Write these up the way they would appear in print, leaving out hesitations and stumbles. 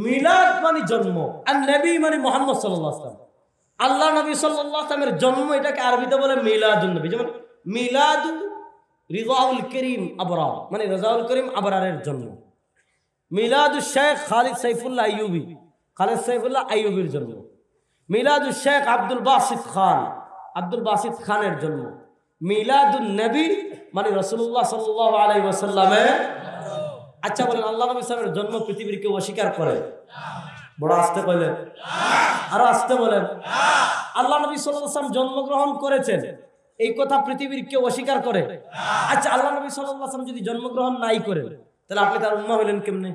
মিলাদ মানে জন্ম, আর নবী মানে মুহাম্মদ সাল্লাল্লাহু আলাইহি ওয়াসাল্লাম, আল্লাহ নবী সাল্লাল্লাহু আলাইহি ওয়াসাল্লামের জন্ম, এটাকে আরবিতে বলে মিলাদুন নবী। যেমন মিলাদু রিজাউল করিম আবরার, মানে রিজাউল করিম আবরারের জন্ম। মিলাদু শেখ খালিদ সাইফুল্লাহ আইয়ুবী, খালিদ সাইফুল্লাহ আইয়ুবীর জন্ম। মিলাদু শেখ আব্দুল বাসিত খান, আব্দুল বাসিত খানের জন্ম। মিলাদুন নবী মানে রাসূলুল্লাহ সাল্লাল্লাহু আলাইহি ওয়াসাল্লামের। আচ্ছা বলেন, আল্লাহ নবী সাল্লাল্লাহু আলাইহি ওয়াসাল্লামের জন্ম পৃথিবীর কেউ অস্বীকার করে? বড় আস্তে বলেন, আরো আস্তে বলেন। আল্লাহ নবী সাল্লাল্লাহু আলাইহি ওয়াসাল্লাম জন্মগ্রহণ করেছেন, এই কথা পৃথিবীর কেউ অস্বীকার করে? আচ্ছা, আল্লাহ নবী সাল্লাল্লাহু আলাইহি ওয়াসাল্লাম যদি জন্মগ্রহণ নাই করেন, তাহলে আপনি তার উম্মাহ হইলেন কেমনে?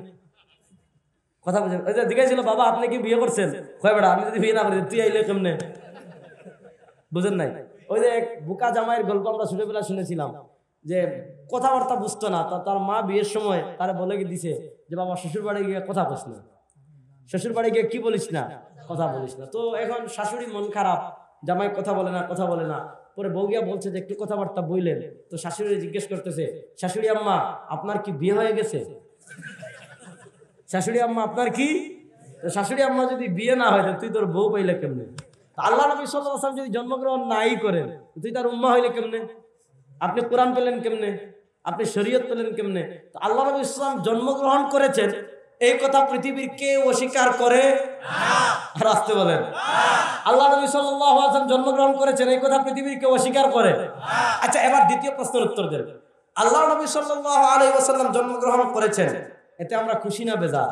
কথা বুঝেন? ওই যে জিজ্ঞাসা ছিল, বাবা আপনি কি বিয়ে করছেন? কয় বেটা, আমি যদি বিয়ে না করি তুই আইলে কেমনে? বুঝেন নাই? ওই যে এক বুকা জামাইয়ের গল্প আমরা ছোটবেলা শুনেছিলাম, যে কথাবার্তা বুঝতো না, তার মা বিয়ের সময় তারা বলে দিছে যে বাবা শ্বশুর বাড়ি গিয়ে কথা বলিস না, শ্বশুর বাড়ি গিয়ে কি বলিস না, কথা বলিস না। তো এখন শাশুড়ি মন খারাপ, জামাই কথা বলে না, কথা বলে না। পরে বউ গিয়া বলছে যে একটু কথাবার্তা বললেন। তো শাশুড়ি জিজ্ঞেস করতেছে, শাশুড়ি আম্মা আপনার কি বিয়ে হয়ে গেছে? শাশুড়ি আম্মা আপনার কি? শাশুড়ি আম্মা যদি বিয়ে না হয় তুই তোর বউ পাইলে কেমনে? আল্লাহ নবী সাল্লাল্লাহু আলাইহি ওয়াসাল্লাম যদি জন্মগ্রহণ নাই করেন, তুই তার উম্মাহ হইলে কেমনে? আপনি কোরআন পেলেন কেমনে? আপনি শরীয়ত পেলেন কেমনে? তো আল্লাহ নবী ইসলাম জন্মগ্রহণ করেছেন, এই কথা পৃথিবীর কেউ অস্বীকার করে না। আর আসতে বলেন, আল্লাহ নবী সাল্লাল্লাহু আলাইহি ওয়াসাল্লাম জন্মগ্রহণ করেছেন, এই কথা পৃথিবীর কেউ অস্বীকার করে না। আচ্ছা, এবার দ্বিতীয় প্রশ্নের উত্তর দেন। আল্লাহ নবী সাল্লাল্লাহু আলাইহি ওয়াসাল্লাম জন্মগ্রহণ করেছেন, এতে আমরা খুশি না বেজার?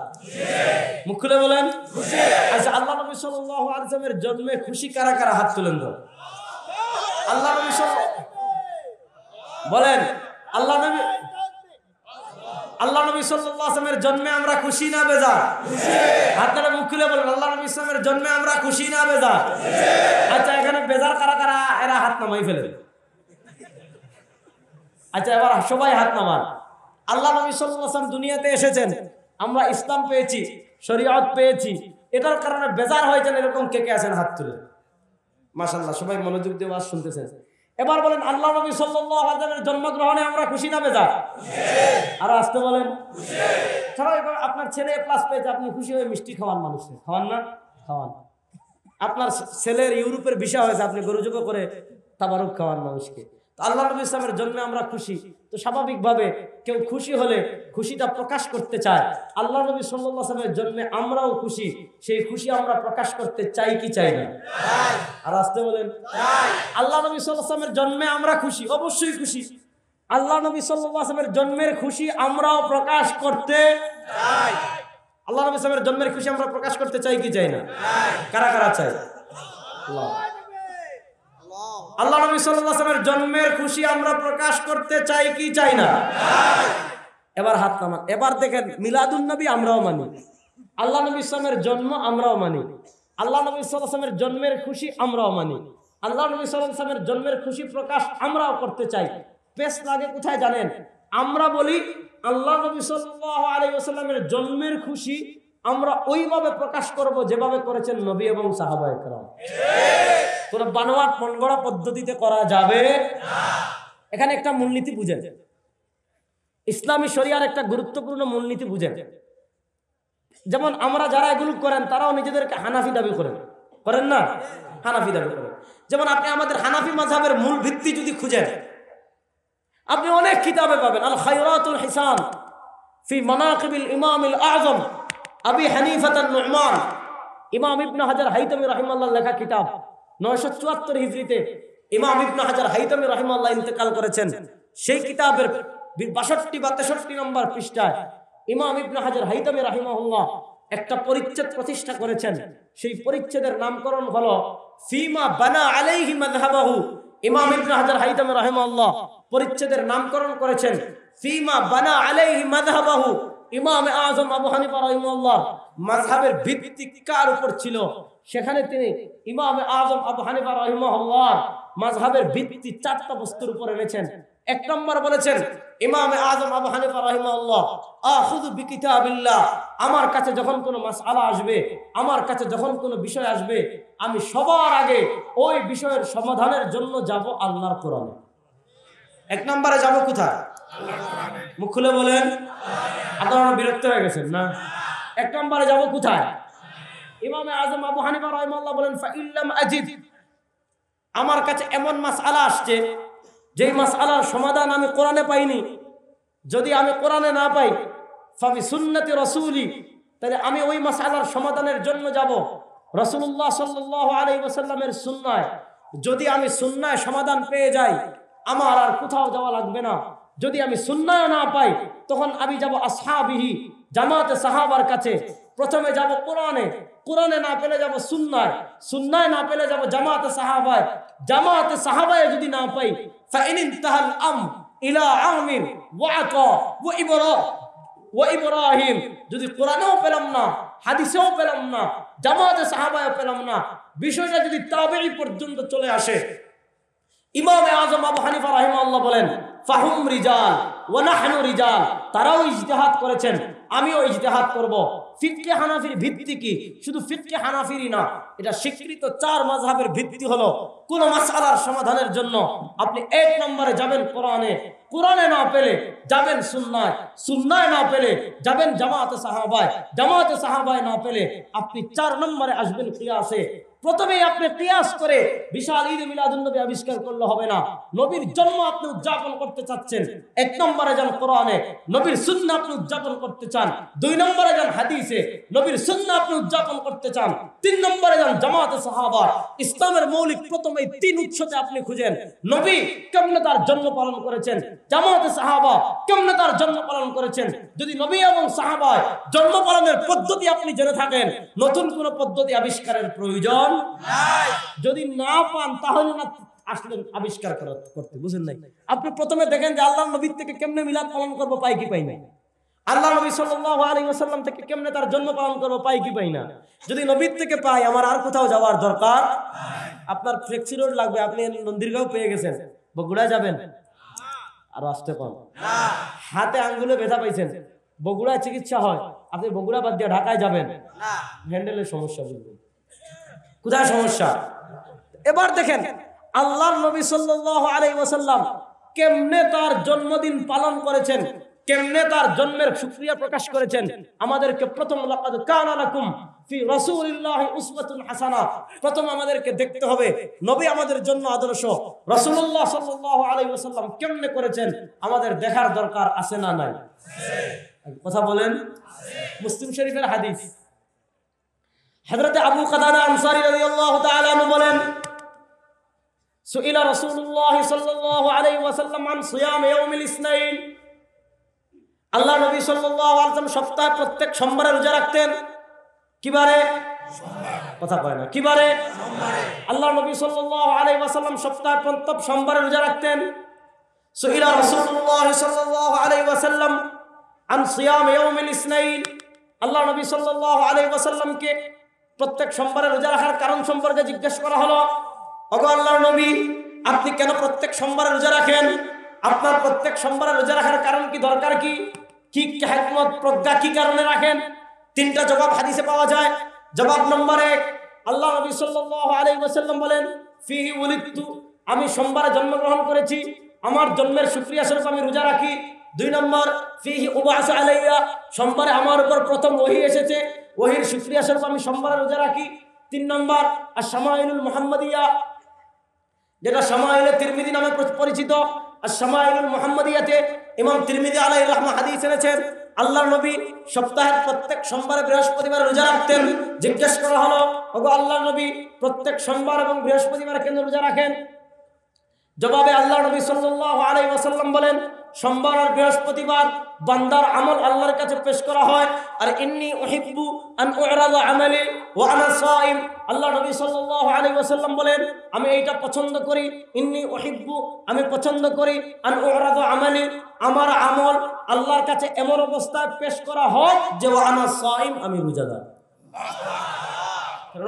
মুখ খুলে বলেন খুশি। আচ্ছা, আল্লাহ নবী সাল্লাল্লাহু আলাইহি ওয়াসাল্লামের জন্মে খুশি কারা কারা? হাত তুলেন তো। আল্লাহ নবী বলেন, আল্লাহ নবী সাল্লাল্লাহু আলাইহি ওয়াসাল্লামের জন্মে আমরা খুশি না বেজার? হাত তুলে মুখ খুলে বলেন, আল্লাহ নবী সাল্লাল্লাহু আলাইহি ওয়াসাল্লামের জন্মে আমরা খুশি না বেজার? আচ্ছা, এখানে বেজার কারা কারা? এরা হাত নামাই ফেলেন। আচ্ছা, এবার সবাই হাত নামান। আল্লাহ নবী সাল্লাল্লাহু আলাইহি ওয়াসাল্লাম দুনিয়াতে এসেছেন, আমরা ইসলাম পেয়েছি, শরীয়ত পেয়েছি, এটার কারণে বেজার হয়েছেন, এরকম কে কে আছেন? হাত তুলে। মাশাআল্লাহ, সবাই মনোযোগ দিয়ে ওয়াজ শুনতেছেন। এবার বলেন, আল্লাহ নবী সাল্লাল্লাহু আলাইহি ওয়াসাল্লামের জন্মগ্রহণে আমরা খুশি না বেজার? আর আসতে বলেন খুশি। সবাই আপনার ছেলে প্লাস পেয়েছে, আপনি খুশি হয়ে মিষ্টি খাওয়ান মানুষকে, খাওয়ান না? খাওয়ান। আপনার ছেলের ইউরোপের ভিসা হয়েছে, আপনি গরু জবাই করে তাবারুক খাওয়ান মানুষকে। তো আল্লাহ নবী ইসলামের জন্মে আমরা খুশি। তো স্বাভাবিকভাবে কেউ খুশি হলে খুশিটা প্রকাশ করতে চায়। আল্লাহ নবী সাল্লাল্লাহু আলাইহি ওয়াসাল্লামের জন্মে আমরাও খুশি, সেই খুশি আমরা প্রকাশ করতে চাই কি চাই না? আর আসতে বলেন আল্লাহ নবী সাল্লাল্লাহু আলাইহি ওয়াসাল্লামের জন্মে আমরা খুশি, অবশ্যই খুশি। আল্লাহ নবী সাল্লাল্লাহু আলাইহি ওয়াসাল্লামের জন্মের খুশি আমরাও প্রকাশ করতে চাই। আল্লাহ নবী সাল্লাল্লাহু আলাইহি ওয়াসাল্লামের জন্মের খুশি আমরা প্রকাশ করতে চাই কি চাই না? কারা কারা চাই? আল্লাহ নবী সাল্লাল্লাহু আলাইহি ওয়াসাল্লামের জন্মের খুশি আমরা প্রকাশ করতে চাই কি চাই না? এবার হাত নামান। এবার দেখেন, মিলাদুন নবী আমরাও মানি, আল্লাহ নবী ইসলামের জন্ম আমরাও মানি, আল্লাহ নবী সাল্লাল্লাহু আলাইহি ওয়াসাল্লামের জন্মের খুশি আমরাও মানি, আল্লাহ নবী সাল্লাল্লাহু আলাইহি ওয়াসাল্লামের জন্মের খুশি প্রকাশ আমরাও করতে চাই। পেশ লাগে কোথায় জানেন? আমরা বলি আল্লাহ নবী সাল্লাল্লাহু আলাইহি ওয়াসাল্লামের জন্মের খুশি আমরা ওইভাবে প্রকাশ করব যেভাবে করেছেন নবী এবং সাহাবায়ে কেরাম। কোন বানোয়াট মনগড়া পদ্ধতিতে করা যাবে না। এখানে একটা মূলনীতি বুঝেন, ইসলামী শরিয়ার একটা গুরুত্বপূর্ণ মূলনীতি বুঝেন। যেমন আমরা যারা এগুলো করেন তারাও নিজেদেরকে হানাফি দাবি করেন, করেন না? হানাফি দাবি করেন। যেমন আপনি আমাদের হানাফি মাযহাবের মূল ভিত্তি যদি খুঁজেন, আপনি অনেক কিতাবে পাবেন। আল খায়রাতুল হিসান ফি মানাকিবিল ইমামিল আযম আবি হানিফা আন-নু'মান, ইমাম ইবনে হাজার হাইতামি রাহিমাহুল্লাহ লেখা কিতাব। 974 হিজরিতে ইমাম ইবনে হাজার হাইতামি রাহিমাহুল্লাহ ইন্তেকাল করেছেন। সেই কিতাবের 62 বা 63 নম্বর পৃষ্ঠায় ইমাম ইবনে হাজার হাইতামি রাহিমাহুল্লাহ একটা পরিচ্ছেদ প্রতিষ্ঠা করেছেন। সেই পরিচ্ছেদের নামকরণ হলো ফিমা বানা আলাইহি মাযহাবাহু। ইমাম ইবনে হাজার হাইতামি রাহিমাহুল্লাহ পরিচ্ছেদের নামকরণ করেছেন ফিমা বানা আলাইহি মাযহাবাহু। ইমাম আযম আবু হানিফা রাহিমাহুল্লাহ মাযহাবের ভিত্তি কার উপর ছিল? সেখানে তিনি ইমাম আযম আবু হানিফা রাহিমাহুল্লাহ মাযহাবের ভিত্তি 4টা বস্তুর উপর এনেছেন। এক নম্বর বলেছেন ইমাম আযম আবু হানিফা রাহিমাহুল্লাহ, আখুযু বিকিতাবিল্লাহ, আমার কাছে যখন কোনো মাসআলা আসবে, আমার কাছে যখন কোনো বিষয় আসবে, আমি সবার আগে ওই বিষয়ের সমাধানের জন্য যাব আল্লাহর কোরআনে। এক নম্বরে যাব কোথায়? মুখ খুলে বলেন। আপনারা বিরক্ত হয়ে গেছেন না? এক নম্বরে যাব কোথায়? ইমামে আজম আবু হানিফা রাহিমাহুল্লাহ বলেন ফাইল্লাম আজিদ, আমার কাছে এমন মাসআলা আসছে যেই মাসআলার সমাধান আমি কোরআনে পাইনি, যদি আমি কোরআনে না পাই ফাবি সুন্নতি রাসূলি, তাহলে আমি ওই মাসআলার সমাধানের জন্য যাব রাসূলুল্লাহ সাল্লাল্লাহু আলাইহি ওয়াসাল্লামের সুন্নায়। যদি আমি সুন্নায় সমাধান পেয়ে যাই আমার আর কোথাও যাওয়া লাগবে না। যদি আমি সুন্নায় না পাই তখন আমি যাব আসহাবিহি, জামাতে সাহাবার কাছে। প্রথমে যাব কোরআনে, কোরআনে না পেলে যাব সুন্নায়, সুন্নায় না পেলে যাব জামাতে সাহাবায়, জামাতে সাহাবায় যদি না পাই ফাইন ইনতাহাল ইলা আমির ওয়া আতা ওয়া ইব্রাহিম, যদি কোরআনেও পেলাম না, হাদিসেও পেলাম না, জামাতে সাহাবায়ও পেলাম না, বিষয়টা যদি তাবেঈ পর্যন্ত চলে আসে, ইমামে আজম আবু হানিফা রাহিমাহুল্লাহ বলেন ফাহুম রিজাল ওয়া নাহনু রিজাল, তারাও ইজতিহাদ করেছেন, আমিও ইজতিহাদ করব। ফিকহে হানাফির ভিত্তি কি? শুধু ফিকহে হানাফিরই না, এটা স্বীকৃত চার মাযহাবের ভিত্তি হলো কোন মাসআলার সমাধানের জন্য আপনি এক নম্বরে যাবেন কোরআনে, কোরআনে না পেলে যাবেন সুন্নায়, সুন্নায় না পেলে যাবেন জামাতে সাহাবায়, জামাতে সাহাবায় না পেলে আপনি 4 নম্বরে আসবেন কিয়াসে। প্রথমেই আপনি কিয়াস করে বিশাল ঈদ মিলাদুন নবী আবিষ্কার করলে হবে না। নবীর জন্ম আপনি উদযাপন করতে চাচ্ছেন, 1 নম্বরে যান কোরআনে, নবীর সুন্নাহ আপনি উদযাপন করতে চান, 2 নম্বরে যান হাদিসে, নবীর সুন্নাহ আপনি উদযাপন করতে চান, 3 নম্বরে যান জামাতে সাহাবা। ইসলামের মৌলিক প্রথমেই 3 উৎসতে আপনি খুঁজেন নবী কেমনে তার জন্ম পালন করেছেন, জামাতে সাহাবা কেমনে তার জন্ম পালন করেছেন। যদি নবী এবং সাহাবায় জন্ম পালনের পদ্ধতি আপনি জেনে থাকেন, নতুন কোন পদ্ধতি আবিষ্কারের প্রয়োজন নাই। যদি না পান তাহলে না আসলেন আবিষ্কার করতে, বুঝেন নাই? আপনি প্রথমে দেখেন যে আল্লাহর নবী থেকে কেমনে মিলাদ পালন করব, পাই কি পাই না। আল্লাহ নবী সাল্লাল্লাহু আলাইহি ওয়াসাল্লাম থেকে কেমনে তার জন্ম পালন করব, পাই কি পাই না। যদি নবীর থেকে পাই আমার আর কোথাও যাওয়ার দরকার নাই। আপনার ফ্লেক্সি রোড লাগবে, আপনি মন্দিরগাঁও পেয়ে গেছেন, বগুড়ায় যাবেন, আর আসতে পান না। হাতে আঙ্গুলে ব্যথা পাইছেন, বগুড়ায় চিকিৎসা হয়, আপনি বগুড়া বাদ দিয়ে ঢাকায় যাবেন না, হ্যান্ডেলের সমস্যা বুঝবেন কোথায় সমস্যা। এবার দেখেন আল্লাহর নবী সাল্লাল্লাহু আলাইহি ওয়াসাল্লাম কেমনে তার জন্মদিন পালন করেছেন, কেমনে তার জন্মের শুকরিয়া প্রকাশ করেছেন। আমাদেরকে প্রথম লাকাদ কানা লাকুম ফি রাসূলিল্লাহি উসওয়াতুন হাসানাহ, প্রথম আমাদেরকে দেখতে হবে নবী আমাদের জন্য আদর্শ, রাসূলুল্লাহ সাল্লাল্লাহু আলাইহি ওয়াসাল্লাম কেমনে করেছেন আমাদের দেখার দরকার আছে না নাই? কথা বলেন। মুসলিম শরীফের হাদিস, হযরত আবু কাতাদা আনসারী রাদিয়াল্লাহু তাআলা আনহু বলেন সুইলা রাসূলুল্লাহ সাল্লাল্লাহু আলাইহি ওয়াসাল্লাম আন সিয়াম ইয়াউমিল ইসনাইন, আল্লাহ নবী সাল্লাল্লাহু আলাইহি ওয়াসাল্লাম সপ্তাহে প্রত্যেক সোমবারে রোজা রাখতেন। কিবারে? কথা কয় না, কিবারে? সোমবারে। আল্লাহ নবী সাল্লাল্লাহু আলাইহি ওয়াসাল্লাম সপ্তাহে প্রত্যেক সোমবারে রোজা রাখতেন। সুইলা রাসূলুল্লাহ সাল্লাল্লাহু আলাইহি ওয়াসাল্লাম আন সিয়াম ইয়াউমিল ইসনাইন, আল্লাহ নবী সাল্লাল্লাহু আলাইহি ওয়াসাল্লামকে প্রত্যেক সোমবারে রোজা রাখার কারণ সম্পর্কে জিজ্ঞেস করা হলো, ওগো আল্লাহর নবী আপনি কেন প্রত্যেক সোমবারে রোজা রাখেন? আপনার প্রত্যেক সোমবারে রোজা রাখার কারণ কি, দরকার কি, কি হিকমত প্রজ্ঞা কি কারণে রাখেন? 3টা জবাব হাদিসে পাওয়া যায়। জবাব নম্বর 1, আল্লাহ নবী সাল্লাল্লাহু আলাইহি ওয়াসাল্লাম বলেন ফিহি উলিদতু, আমি সোমবারে জন্মগ্রহণ করেছি, আমার জন্মের শুকরিয়া স্বরূপ আমি রোজা রাখি। 2 নম্বর ফিহি উবাসা আলাইয়া, সোমবারে আমার উপর প্রথম ওহী এসেছে, ওহীর শুকরিয়া স্বরূপ আমি সোমবারে রোজা রাখি। 3 নম্বর আশ-শামাইলুল মুহাম্মাদিয়া, যেটা শামাইলে তিরমিজি নামে পরিচিত। আশ-শামাইলুল মুহাম্মাদিয়াতে ইমাম তিরমিজি আলাইহির রাহমাহ হাদিস এনেছেন আল্লাহর নবী সপ্তাহের প্রত্যেক সোমবারে বৃহস্পতিবার রোজা রাখতেন। জিজ্ঞেস করা হলো, ওগো আল্লাহর নবী প্রত্যেক সোমবার এবং বৃহস্পতিবার কেন রোজা রাখেন? জবাবে আল্লাহর নবী সাল্লাল্লাহু আলাইহি ওয়াসাল্লাম বলেন সোমবার আর বৃহস্পতিবার বান্দার আমল আল্লাহর কাছে পেশ করা হয়, আর ইন্নী উহিব্বু আন উ'রাদা আমালি ওয়া আনা সাইম, আল্লাহ নবী সাল্লাল্লাহু আলাইহি ওয়াসাল্লাম বলেন আমি এইটা পছন্দ করি, ইন্নী উহিব্বু আমি পছন্দ করি, আন উ'রাদা আমালি আমার আমল আল্লাহর কাছে এমন অবস্থায় পেশ করা হয় যে ওয়া আনা সাইম আমি রোজাদার।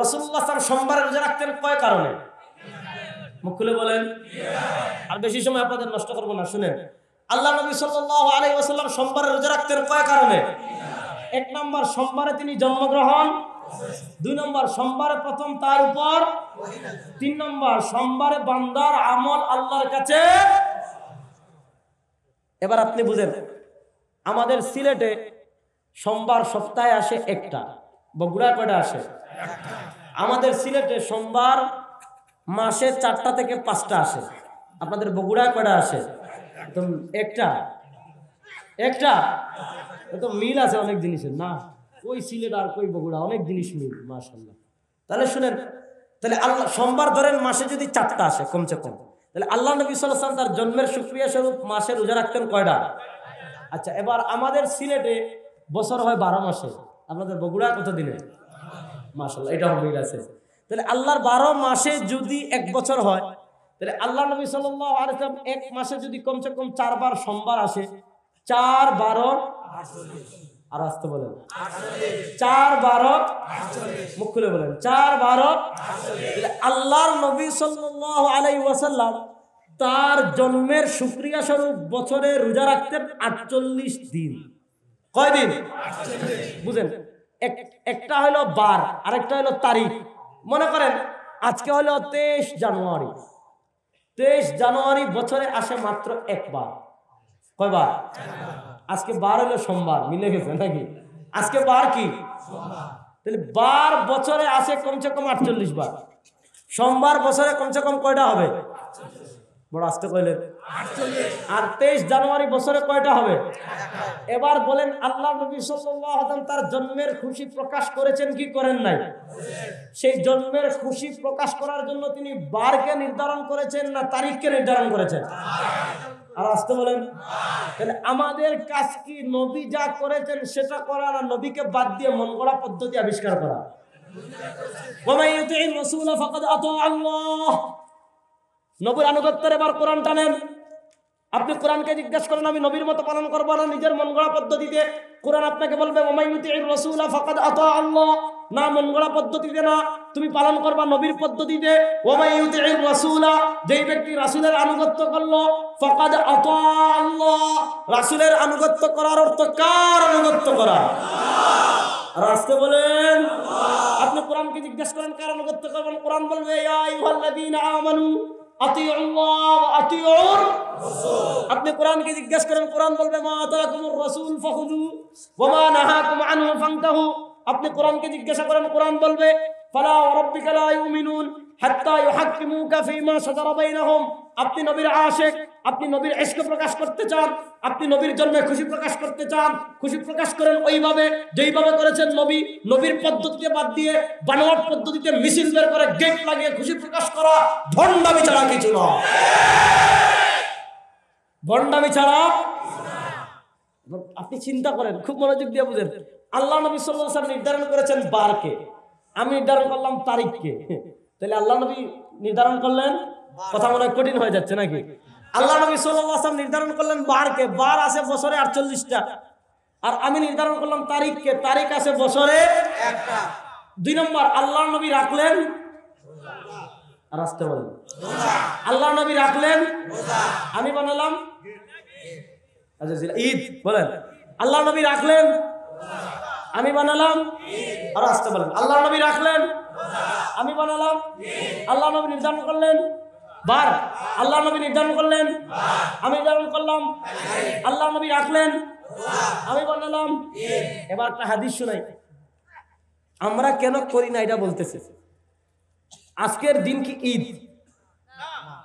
রাসূলুল্লাহ সাল্লাল্লাহু সোমবারে রোজা রাখতেন কয় কারণে? মুখ খুলে বলেন, আর বেশি সময় আপনাদের নষ্ট করব না, শুনেন। আল্লাহ নবী সাল্লাল্লাহু আলাইহি ওয়াসাল্লাম সোমবারে রোজা রাখতেন কয় কারণে? 1 নম্বর সোমবারে তিনি জন্মগ্রহণ, 2 নম্বর সোমবারে প্রথম তার উপর, 3 নম্বর সোমবারে বান্দার আমল আল্লাহর কাছে। এবার আপনি বুঝেন আমাদের সিলেটে সোমবার সপ্তাহে আসে একটা, বগুড়া কয়টা আসে? আমাদের সিলেটে সোমবার মাসে 4টা থেকে 5টা আসে। আপনাদের বগুড়ায় কয়টা আসে? তো একটা একটা তো মিল আছে অনেক জিনিসের না, ওই সিলেট আর কই বগুড়া অনেক জিনিস মিল মাশাআল্লাহ। তাহলে শুনেন, তাহলে আল্লাহ সোমবার ধরেন মাসে যদি 4টা আসে কমসে কম, তাহলে আল্লাহ নবী সাল্লাল্লাহু আলাইহি ওয়াসাল্লাম তার জন্মের শুকরিয়া স্বরূপ মাসে রোজা রাখতেন কয়টা? আচ্ছা, এবার আমাদের সিলেটে বছর হয় 12 মাসে, আপনাদের বগুড়া কত দিনে? মাশাআল্লাহ, এটা মিল আছে। তাহলে আল্লাহর 12 মাসে যদি 1 বছর হয়, তাহলে আল্লাহ নবী সাল্লাল্লাহু আলাইহি ওয়াসাল্লাম এক মাসে যদি কমসে কম 4 বার সোমবার আসে, 4 12 আর আসতে বলেন 4 12, মুখ খুলে বলেন 4 12। তাহলে আল্লাহর নবী সাল্লাল্লাহু আলাইহি ওয়াসাল্লাম তার জন্মের শুকরিয়া স্বরূপ বছরে রোজা রাখতেন 48 দিন। কয় দিন? বুঝেন, একটা হলো বার, আরেকটা হলো তারিখ। মনে করেন আজকে হলো 23 জানুয়ারি। 23 জানুয়ারি বছরে আসে মাত্র একবার। কয়বার? আজকে বার হলো সোমবার, মিলে গেছে নাকি? আজকে বার কি? তাহলে বার বছরে আসে কমসে কম 48 বার। সোমবার বছরে কমসে কম কয়টা হবে? বড় আসতে কইলেন। আর 23 জানুয়ারি বছরে কয়টা হবে? এবার বলেন আল্লাহ নবী সাল্লাল্লাহু আলাইহি ওয়াসাল্লাম তার জন্মের খুশি প্রকাশ করেছেন কি করেন নাই? সেই জন্মের খুশি প্রকাশ করার জন্য তিনি বারকে নির্ধারণ করেছেন না তারিখকে নির্ধারণ করেছেন? আর আসতে বলেন। তাহলে আমাদের কাজ কি নবী যা করেছেন সেটা করা, না নবীকে বাদ দিয়ে মন গড়া পদ্ধতি আবিষ্কার করা? ওয়া ইউতি'র রাসূল ফাকাদ আতা আল্লাহ। নবীর আনুগত্যের এবার কোরআন টানেন। আপনি কোরআনকে জিজ্ঞেস করেন আমি নবীর মতো পালন করবো না নিজের মন গড়া পদ্ধতিতে, কোরআন আপনাকে বলবে ওয়া ইউতি'র রাসূল ফাকাদ আতা আল্লাহ। না, মন গড়া পদ্ধতিতে না, তুমি পালন করবা নবীর পদ্ধতিতে। ওয়া ইউতি'র রাসূল, যেই ব্যক্তি রাসূলের আনুগত্য করলো, ফাকাদ আতা আল্লাহ। রাসূলের আনুগত্য করার অর্থ কার আনুগত্য করা? আর আসতে বলেন। আপনি কোরআনকে জিজ্ঞেস করেন কার আনুগত্য করবেন, কোরআন বলবে ইয়া আইয়ুহাল্লাযীনা আমানু আতিউল্লাহ ওয়া আতিউর রাসূল। আপনি কোরআনকে জিজ্ঞেস করেন, কোরআন বলবে মা আতাকুমুর রাসূল ফাখুযু ওয়া মা নাহাকুম আনহু ফান্তাহু। আপনি কোরআনকে জিজ্ঞাসা করেন, কোরআন বলবে ফালা ওয়া রাব্বিকা লা ইউমিনুন হাত্তা ইউহাক্কিমুকা ফীমা শাজারা বাইনাহুম। আপনি নবীর আশিক, আপনি নবীর ইশক প্রকাশ করতে চান, আপনি নবীর জন্মে খুশি প্রকাশ করতে চান, খুশি প্রকাশ করেন ওইভাবে যেইভাবে করেছেন নবী। নবীর পদ্ধতিতে বাদ দিয়ে বানোয়াট পদ্ধতিতে মিছিল বের করে গেট লাগিয়ে খুশি প্রকাশ করা ভণ্ডামি ছাড়া কিছু না। ভণ্ডামি ছাড়া। আপনি চিন্তা করেন, খুব মনোযোগ দিয়ে বুঝেন। আল্লাহ নবী সাল্লাল্লাহু আলাইহি ওয়াসাল্লাম নির্ধারণ করেছেন বারকে, আমি নির্ধারণ করলাম তারিখকে। তাহলে আল্লাহ নবী নির্ধারণ করলেন, কথা মনে হয় কঠিন হয়ে যাচ্ছে নাকি? আল্লাহ নবী সাল্লাল্লাহু আলাইহি ওয়াসাল্লাম নির্ধারণ করলেন বারকে, বার আছে বছরে 48টা। আর আমি নির্ধারণ করলাম তারিখকে, তারিখ আছে বছরে একটা। 2 নম্বর আল্লাহ নবী রাখলেন আর আসতে বলেন আল্লাহ নবী রাখলেন, আমি বানালাম ঈদ। বলেন আল্লাহ নবী রাখলেন, আমি বানালাম আর আসতে বলেন আল্লাহ নবী রাখলেন, আমি বানালাম। আল্লাহ নবী নির্ধারণ করলেন বার, আল্লাহ নবী নির্ধারণ করলেন, আমি নির্ধারণ করলাম। আল্লাহ নবী রাখলেন, আমি বানালাম। এবার একটা হাদিস শোনাই, আমরা কেন করি না এটা বলতেছে। আজকের দিন কি ঈদ?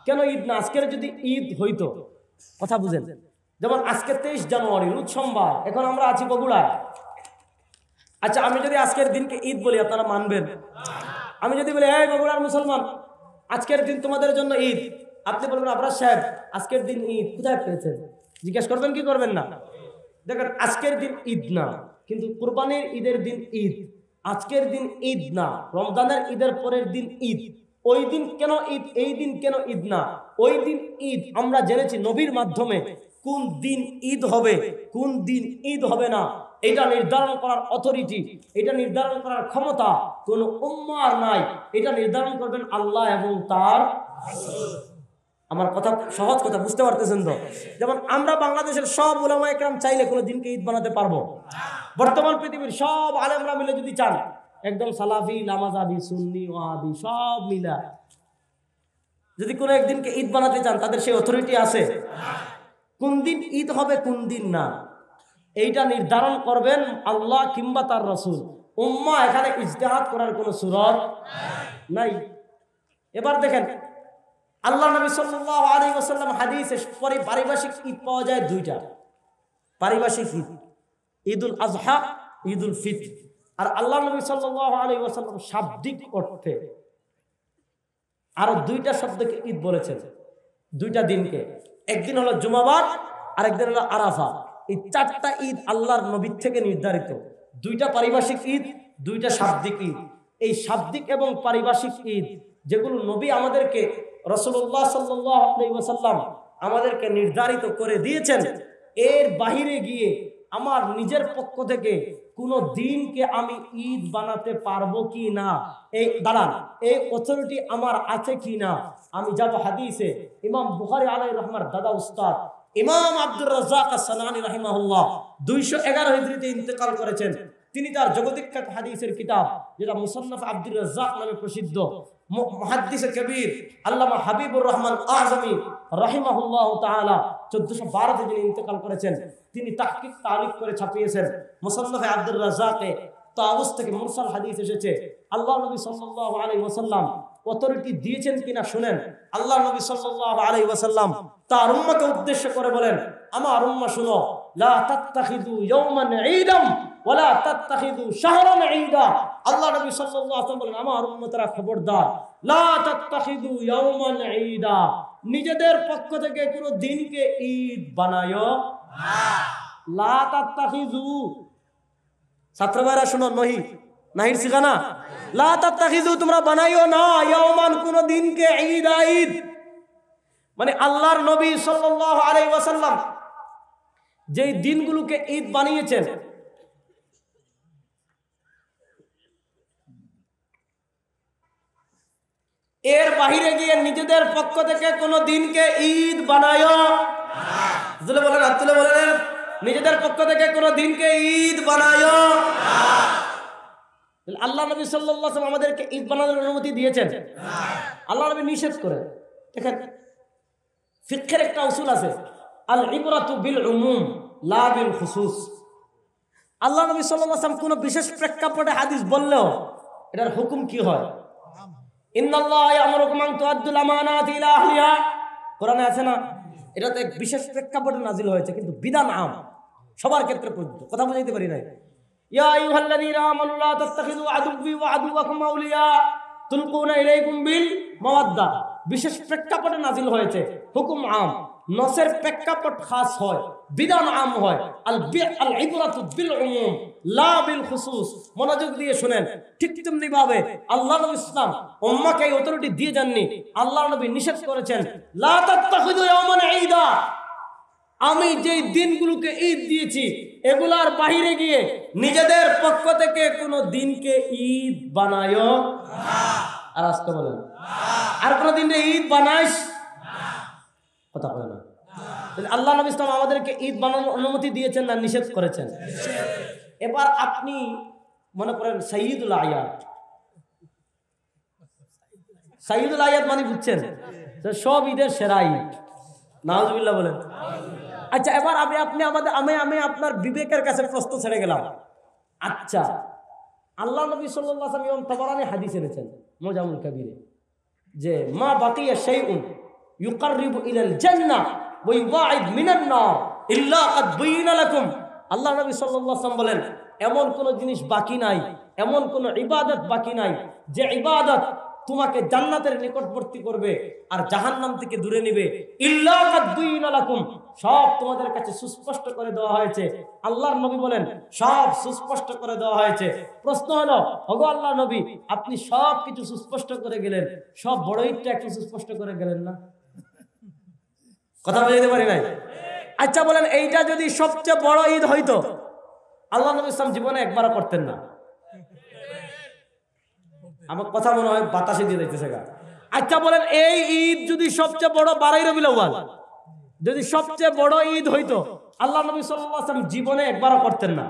কেন ঈদ না? আজকের যদি ঈদ হইতো, কথা বুঝেন, যেমন আজকে 23 জানুয়ারি রোজ সোমবার, এখন আমরা আছি বগুড়ায়। আচ্ছা, আমি যদি আজকের দিনকে ঈদ বলি আপনারা মানবেন? আমি যদি বলি এই বগুড়ার মুসলমান আজকের দিন তোমাদের জন্য ঈদ, আপনি বলবেন আবরার সাহেব আজকের দিন ঈদ কোথায় পেয়েছেন? জিজ্ঞেস করবেন কি করবেন না? দেখেন আজকের দিন ঈদ না, কিন্তু কুরবানির ঈদের দিন ঈদ। আজকের দিন ঈদ না, রমজানের ঈদের পরের দিন ঈদ। ওই দিন কেন ঈদ, এই দিন কেন ঈদ না? ওই দিন ঈদ আমরা জেনেছি নবীর মাধ্যমে। কোন দিন ঈদ হবে, কোন দিন ঈদ হবে না, এটা নির্ধারণ করার অথরিটি, এটা নির্ধারণ করার ক্ষমতা কোন উম্মার নাই। এটা নির্ধারণ করবেন আল্লাহ এবং তার রাসূল। আমার কথা সহজ কথা বুঝতে পারতেছেন তো? যেমন আমরা বাংলাদেশের সব উলামা একরাম চাইলে কোনো দিনকে ঈদ বানাতে পারবো? বর্তমান পৃথিবীর সব আলেমরা মিলে যদি চান, একদম সালাফি, নামাজাবি, সুন্নি, ওয়াহাবি সব মিলা যদি কোনো একদিনকে ঈদ বানাতে চান, তাদের সেই অথরিটি আছে? কোন দিন ঈদ হবে কোন দিন না, এইটা নির্ধারণ করবেন আল্লাহ কিংবা তার রাসূল। উম্মাহ এখানে ইজতিহাদ করার কোনো সুরত নাই। এবার দেখেন আল্লাহ নবী সাল্লাল্লাহু আলাইহি ওয়াসাল্লাম হাদিসে পারিভাষিক ঈদ পাওয়া যায় দুইটা। পারিভাষিক ঈদ, ঈদুল আজহা, ঈদুল ফিতর। আর আল্লাহ নবী সাল্লাল্লাহু আলাইহি ওয়াসাল্লাম শাব্দিক অর্থে আরো দুইটা শব্দকে ঈদ বলেছেন, দুইটা দিনকে। একদিন হলো জুমাবার, আরেকদিন হলো আরাফা। এই চারটা ঈদ আল্লাহর নবী থেকে নির্ধারিত। দুইটা পারিভাষিক ঈদ, দুইটা শাব্দিক ঈদ। এই শাব্দিক এবং পারিভাষিক ঈদ যেগুলো নবী আমাদেরকে, রাসূলুল্লাহ সাল্লাল্লাহু আলাইহি ওয়াসাল্লাম আমাদেরকে নির্ধারিত করে দিয়েছেন, এর বাহিরে গিয়ে আমার নিজের পক্ষ থেকে কোনো দিনকে আমি ঈদ বানাতে পারবো কি না, এই দাঁড়ান, এই অথরিটি আমার আছে কি না, আমি যাব হাদিসে। ইমাম বুখারী আলাইহির রহমার দাদা উস্তাদ ইমাম আব্দুর রাজ্জাক আস-সানানী রাহিমাহুল্লাহ 211 হিজরিতে ইন্তেকাল করেছেন। তিনি তার জগদ্বিখ্যাত হাদিসের কিতাব, যেটা মুসান্নাফ আব্দুর রাজ্জাক নামে প্রসিদ্ধ, মুহাদ্দিসে কবির আল্লামা হাবিবুর রহমান আযমি রাহিমাহুল্লাহ তাআলা 1412 তে যিনি ইন্তেকাল করেছেন, তিনি তাহকিক তালিক করে ছাপিয়েছেন মুসান্নাফে আব্দুর রাজ্জাকে। তাউস থেকে মুরসাল হাদিস এসেছে। আল্লাহ নবী সাল্লাল্লাহু আলাইহি ওয়াসাল্লাম অথরিটি দিয়েছেন কিনা শুনেন। আল্লাহ নবী সাল্লাল্লাহু আলাইহি ওয়াসাল্লাম তার উম্মতকে উদ্দেশ্য করে বলেন, আমার উম্মাহ শুনো, লা তাত্তাখিযু ইয়াওমান ঈদাম ওয়ালা তাত্তাখিযু শাহরান ঈদা। আল্লাহ নবী সাল্লাল্লাহু আলাইহি ওয়াসাল্লাম বলেন, আমার উম্মতরা খবরদার, লা তাত্তাখিযু ইয়াওমান ঈদা, নিজেদের পক্ষ থেকে কোনো দিনকে ঈদ বানায়ো না। লা তাত্তাখিযু, ছাত্র ভাইরা শুনো, নাহির শিখানা, লা তাত্তাখিযু, তোমরা বানাইও না ইয়াওমান, কোন দিনকে ঈদ। ঈদ মানে আল্লাহর নবী সাল্লাল্লাহু আলাইহি ওয়াসাল্লাম যেই দিনগুলোকে ঈদ বানিয়েছেন, এর বাহিরে গিয়ে নিজেদের পক্ষ থেকে কোন দিনকে ঈদ বানায়ো না। বলেন, আত্তুলে বলেন, নিজেদের পক্ষ থেকে কোন দিনকে ঈদ বানায়ো না। আল্লাহ নবী সাল্লাল্লাহু আলাইহি ওয়াসাল্লাম আমাদেরকে ঈদ বানানোর অনুমতি দিয়েছেন? আল্লাহ নবী নিষেধ করেন। দেখেন ফিকহের একটা উসুল আছে, আল ইবরাতু বিল উমুম লা বিল খুসুস। আল্লাহ নবী সাল্লাল্লাহু আলাইহি ওয়াসাল্লাম কোন বিশেষ প্রেক্ষাপটে হাদিস বললেও এটার হুকুম কি হয়? ইন্নাল্লাহা ইয়ামুরুকুম আন তুআদ্দুল আমানাতি ইলা আহলিহা, কোরআনে আছে না? এটা তো এক বিশেষ প্রেক্ষাপটে নাজিল হয়েছে, কিন্তু বিধান আম, সবার ক্ষেত্রে প্রযোজ্য। কথা বুঝাইতে পারি নাই? ইয়া আইয়ুহাল্লাযীনা আমানু লা তাত্তাখিযু আদুওয়ি ওয়া আদুওয়াকুম আউলিয়া তুলকুনা ইলাইকুম বিল মাওয়াদ্দা। বিশেষ প্রেক্ষাপটে নাজিল হয়েছে, হুকুম আম। নসের প্রেক্ষাপট খাস হয়, বিধান আম হয়। আল ইবরাতু বিল উমুম লা বিল খুসুস। মনোযোগ দিয়ে শুনেন, ঠিক তেমনি ভাবে আল্লাহ নবী ইসলাম উম্মাহকে এই অথরিটি দিয়ে যাননি। আল্লাহ নবী নিষেধ করেছেন, লা তাত্তাখিযু ইয়াওমান ঈদা, আমি যেই দিনগুলোকে ঈদ দিয়েছি এগুলার বাহিরে গিয়ে নিজেদের পক্ষ থেকে কোনো দিনকে ঈদ বানায়ো না। আর আসতে বলেন, আর কোনো দিনে ঈদ বানাইস কথা বলে না। আল্লাহ নবী ইসলাম আমাদেরকে ঈদ বানানোর অনুমতি দিয়েছেন না নিষেধ করেছেন? এবার আপনি মনে করেন সাইয়্যিদুল আয়াত, সাইয়্যিদুল আয়াত মানে বুঝছেন, সব ঈদের সেরা ঈদ। নাউজুবিল্লাহ বলেন। আচ্ছা, এবার আমি আপনার বিবেকের কাছে প্রশ্ন ছেড়ে গেলাম। আচ্ছা, আল্লাহ নবী সাল্লাল্লাহু আলাইহি ওয়াসাল্লাম তাবারানী হাদিস এনেছেন মুজামুল কবিরে, যে মা বাকিয়া শাইউন ইউকাররিবু ইলাল জান্নাহ ওয়া ইউবাইদ মিনান নার ইল্লা কাদ বাইনা লাকুম। আল্লাহ নবী সাল্লাল্লাহু আলাইহি ওয়াসাল্লাম বলেন, এমন কোন জিনিস বাকি নাই, এমন কোন ইবাদত বাকি নাই যে ইবাদত তোমাকে জান্নাতের নিকটবর্তী করবে আর জাহান্নাম থেকে দূরে নেবে। ইল্লা কাদ বাইনা লাকুম, সব তোমাদের কাছে সুস্পষ্ট করে দেওয়া হয়েছে। আল্লাহর নবী বলেন, সব সুস্পষ্ট করে দেওয়া হয়েছে। প্রশ্ন হলো, ওগো আল্লাহ নবী, আপনি সব কিছু সুস্পষ্ট করে গেলেন, সব বড় ঈদটা একটু সুস্পষ্ট করে গেলেন না? কথা বুঝাইতে পারি নাই? আচ্ছা বলেন, এইটা যদি সবচেয়ে বড় ঈদ হইতো, আল্লাহ নবী ইসলাম জীবনে একবারও করতেন না? আমার কথা মনে হয় বাতাসে দিয়ে দিতেছে গা। আচ্ছা বলেন, এই ঈদ যদি সবচেয়ে বড় 12ই রবিউল আউয়াল যদি সবচেয়ে বড় ঈদ হইতো, আল্লাহ নবী সাল্লাল্লাহু আলাইহি ওয়াসাল্লাম জীবনে একবারও করতেন না?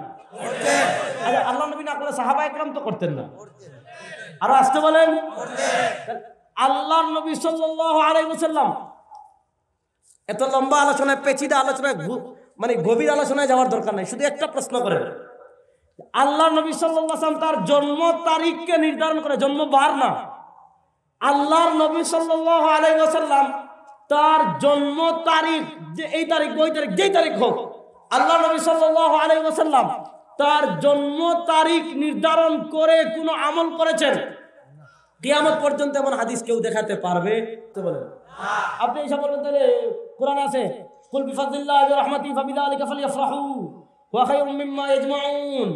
আরে আল্লাহ নবী না করলে সাহাবায়ে কেরাম তো করতেন না? আর আসতে বলেন, আল্লাহ নবী সাল্লাল্লাহু আলাইহি ওয়াসাল্লাম এত লম্বা আলোচনায়, পেচিদা আলোচনায় মানে গভীর আলোচনায় যাওয়ার দরকার নাই, শুধু একটা প্রশ্ন করেন, আল্লাহ নবী সাল্লাল্লাহু আলাইহি ওয়াসাল্লাম তার জন্ম তারিখকে নির্ধারণ করে, জন্ম বার না, আল্লাহর নবী সাল্লাল্লাহু আলাইহি ওয়াসাল্লাম তার জন্ম তারিখ, যে এই তারিখ ওই তারিখ যেই তারিখ হোক, আল্লাহ নবী সাল্লাল্লাহু আলাইহি ওয়াসাল্লাম তার জন্ম তারিখ নির্ধারণ করে কোনো আমল করেছেন? কিয়ামত পর্যন্ত এমন হাদিস কেউ দেখাতে পারবে? তো বলেন, আপনি এসব বলবেন তাহলে কোরআন আছে, কুল বিফাযলিল্লাহি ওয়া রাহমাতিহি ফাবিযালিকা ফালইফরাহু ওয়া খায়রুম মিম্মা ইয়াজমাউন।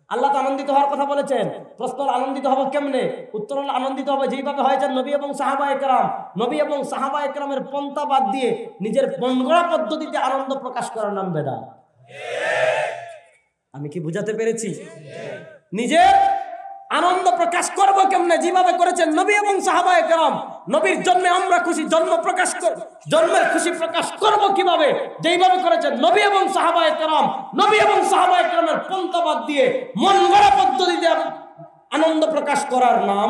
আল্লাহ তো আনন্দিত হওয়ার কথা বলেছেন। প্রশ্ন আনন্দিত হবো কেমনে? উত্তর হলো আনন্দিত হবে যেইভাবে হয়েছেন নবী এবং সাহাবায়ে কেরাম। নবী এবং সাহাবায়ে কেরামের পন্থা বাদ দিয়ে নিজের বনগড়া পদ্ধতিতে আনন্দ প্রকাশ করার নাম বেদাত। আমি কি বুঝাতে পেরেছি? নিজের আনন্দ প্রকাশ করব কেমনে? যেভাবে করেছেন নবী এবং সাহাবায়ে কেরাম। নবীর জন্মে আমরা খুশি, জন্মের খুশি প্রকাশ করব কিভাবে? যেইভাবে করেছেন নবী এবং সাহাবায়ে কেরাম। নবী এবং সাহাবায়ে কেরামের পন্থা বাদ দিয়ে মন গড়া পদ্ধতিতে আনন্দ প্রকাশ করার নাম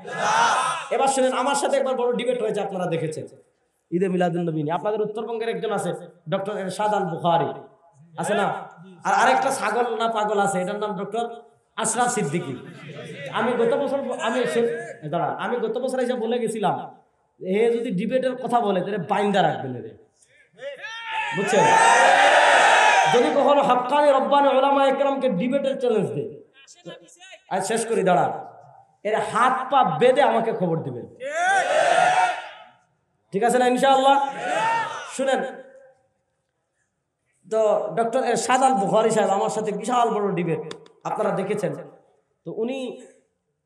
বিদআত। এবার শুনেন, আমার সাথে একবার বড় ডিবেট হয়েছে, আপনারা দেখেছেন, ঈদে মিলাদুন নবী নিয়ে। আপনাদের উত্তরবঙ্গের একজন আছে, ডক্টর এরশাদ আল বুখারী আছে না, আর আরেকটা ছাগল না পাগল আছে, এটার নাম ডক্টর আশরাফ সিদ্দিকী। আমি গত বছর এসে বলে গেছিলাম, হে যদি ডিবেটের কথা বলে তাহলে বাইন্দা রাখবেন রে, বুঝছেন? যদি কখনো হাক্কানি রব্বানি উলামায়ে কেরামকে ডিবেটের চ্যালেঞ্জ দেয়, আজ শেষ করি, দাঁড়া, এর হাত পা বেঁধে আমাকে খবর দিবেন, ঠিক আছে না ইনশাআল্লাহ? শুনেন তো, ডক্টর এরশাদ আল বুখারী সাহেব আমার সাথে বিশাল বড় ডিবেট, আপনারা দেখেছেন।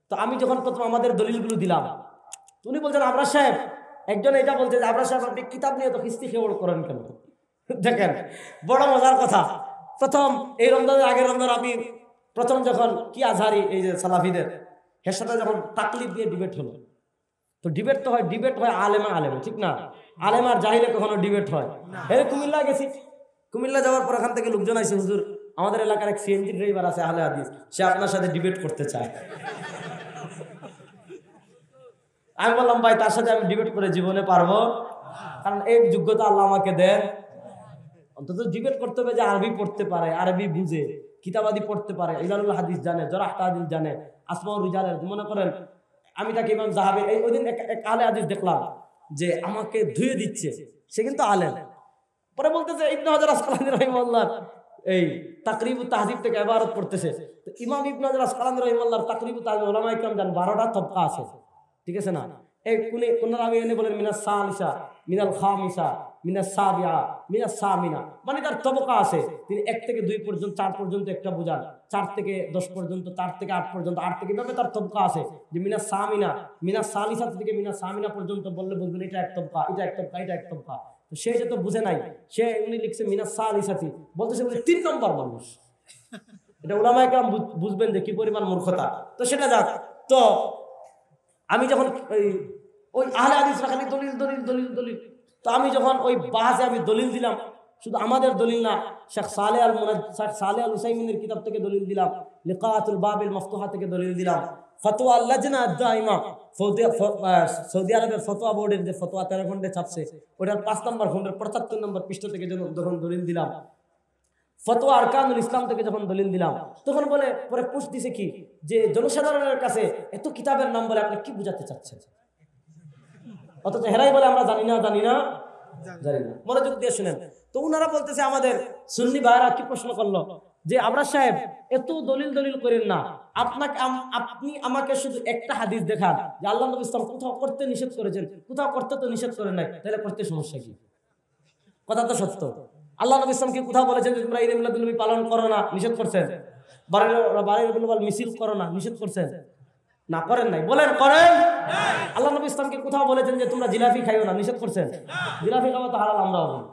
তো আমি যখন প্রথম আমাদের দলিলগুলো দিলাম, উনি বলছেন, আবরার সাহেব, একজন এটা বলছে যে আবরার সাহেব আপনি কিতাব নিয়ে তো কিস্তি খেয়ে করেন কেন? দেখেন বড় মজার কথা। প্রথম এই রমজানের আগের রমজান আমি প্রথম যখন কি আজহারি এই যে সালাফিদের এর সাথে যখন তাকলিদ দিয়ে ডিবেট হলো, তো ডিবেট হয় আলেমে, ঠিক না? আলেম আর জাহিলে কখনো ডিবেট হয়? কুমিল্লা গেছি, কুমিল্লা যাওয়ার পর এখান থেকে লোকজন আইসে, হুজুর আমাদের এলাকার এক সিএনজি ড্রাইভার আছে আহলে হাদিস, সে আপনার সাথে ডিবেট করতে চায়। আমি বললাম, ভাই তার সাথে আমি ডিবেট করে জীবনে পারবো? কারণ এই যোগ্যতা আল্লাহ আমাকে দেন, অন্তত ডিবেট করতে হবে যে আরবি পড়তে পারে, আরবি বুঝে, কিতাবাদি পড়তে পারে, ইলালুল হাদিস জানে, জরাহ তাদিল জানে, আসমাউর রিজালের। মনে করেন আমি তাকে ইমাম যাহাবি, ওই দিন এক আহলে হাদিস দেখলাম যে আমাকে ধুয়ে দিচ্ছে, সে কিন্তু আলেম। পরে বলতেছে ইবনে হাজার আসকালানী রাহিমাহুল্লাহ এই তাকরিবুত তাহযিব থেকে ইবারত পড়তেছে। তো ইমাম ইবনে হাজার আসকালানী রাহিমাহুল্লাহ তাকরিবুত তাহযিব উলামায়ে কেরাম জান 12টা তবকা আছে, ঠিক আছে না? এই কোন রাবি এনে বলেন মিনাস সালিসা, মিনাল খামিসা, মিনাস সাবিয়া, মিনাস সামিনা, মানে তার তবকা আছে। তিনি 1 থেকে 2 পর্যন্ত, 4 পর্যন্ত একটা বুঝান, 4 থেকে 10 পর্যন্ত, 4 থেকে 8 পর্যন্ত, 8 থেকে এভাবে তার তবকা আছে। যে মিনাস সামিনা, মিনাস সালিসা থেকে মিনাস সামিনা পর্যন্ত বললে বুঝবেন এটা এক তবকা, এটা এক তবকা, এটা এক তবকা। তো সে যে তো বুঝে নাই, উনি লিখছে মিনাস সালিসাতি, বলতেছে উনি 3 নম্বর মানুষ। এটা উলামায়ে কেরাম বুঝবেন যে কি পরিমাণ মূর্খতা। তো সেটা যাক। তো আমি যখন ওই আহলে হাদিস রাখানি দলিল, তো আমি যখন ওই বাহাসে আমি দলিল দিলাম, শুধু আমাদের দলিল না, শেখ সালেহ আল উসাইমিনের কিতাব থেকে দলিল দিলাম, লিকাতুল বাবিল মফতুহা থেকে দলিল দিলাম, ফতোয়া লাজনা দাইমা সৌদি আরবের ফতোয়া বোর্ডের যে ফতোয়া 13 খণ্ডে ছাপছে, ওটার 5 নম্বর খণ্ডের 75 নম্বর পৃষ্ঠা থেকে যখন দলিল দিলাম, ফতোয়া আরকানুল ইসলাম থেকে যখন দলিল দিলাম, তখন বলে পরে পুশ দিছে কি যে জনসাধারণের কাছে এত কিতাবের নাম বলে আপনি কি বুঝাতে চাচ্ছেন? অথচ হেরাই বলে আমরা জানি না। মনোযোগ দিয়ে শুনেন। তো উনারা বলতেছে, আমাদের সুন্নি ভাইরা কি প্রশ্ন করলো যে আবরার সাহেব এত দলিল করেন না, আপনি আমাকে শুধু একটা হাদিস দেখান যে আল্লাহ নবী ইসলাম কোথাও করতে নিষেধ করেছেন, কোথাও করতে তো নিষেধ করেন নাই, তাহলে করতে সমস্যা কি? কথা তো সত্য। আল্লাহ নবী ইসলাম কি কোথাও বলেছেন যে তোমরা ঈদ মিলাদুন নবী পালন করো না, নিষেধ করছেন? বাড়ির মিছিল করো না, নিষেধ করছেন? না, করেন নাই। বলেন করেন? আল্লাহ নবী ইসলামকে কোথাও বলেছেন যে তোমরা জিলাপি খাইও না, নিষেধ করছেন? জিলাপি খাওয়া তো হালাল, আমরাও বলি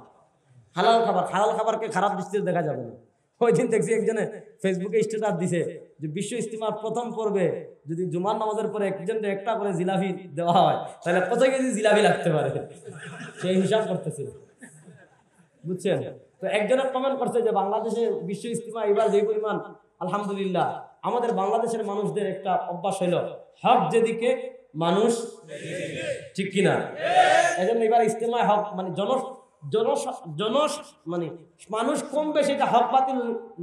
হালাল খাবারকে খারাপ দৃষ্টিতে দেখা যাবে না। ওই দিন দেখছি একজনে ফেসবুকে স্ট্যাটাস দিছে যে বিশ্ব ইজতিমার প্রথম পর্বে যদি জুমার নামাজের পরে একজনকে একটা করে জিলাপি দেওয়া হয় তাহলে কত কেজি জিলাপি লাগতে পারে, সেই হিসাব করতেছে, বুঝছেন? তো একজনের কমেন্ট করছে যে বাংলাদেশে বিশ্ব ইজতিমা এবার যে পরিমাণ, আলহামদুলিল্লাহ, আমাদের বাংলাদেশের মানুষদের একটা অভ্যাস হইল হক যেদিকে মানুষ, ঠিক কিনা? এই জন্য এবার ইজতিমায় হক মানে জন জন মানে মানুষ কম বেশি এটা হক বাতিল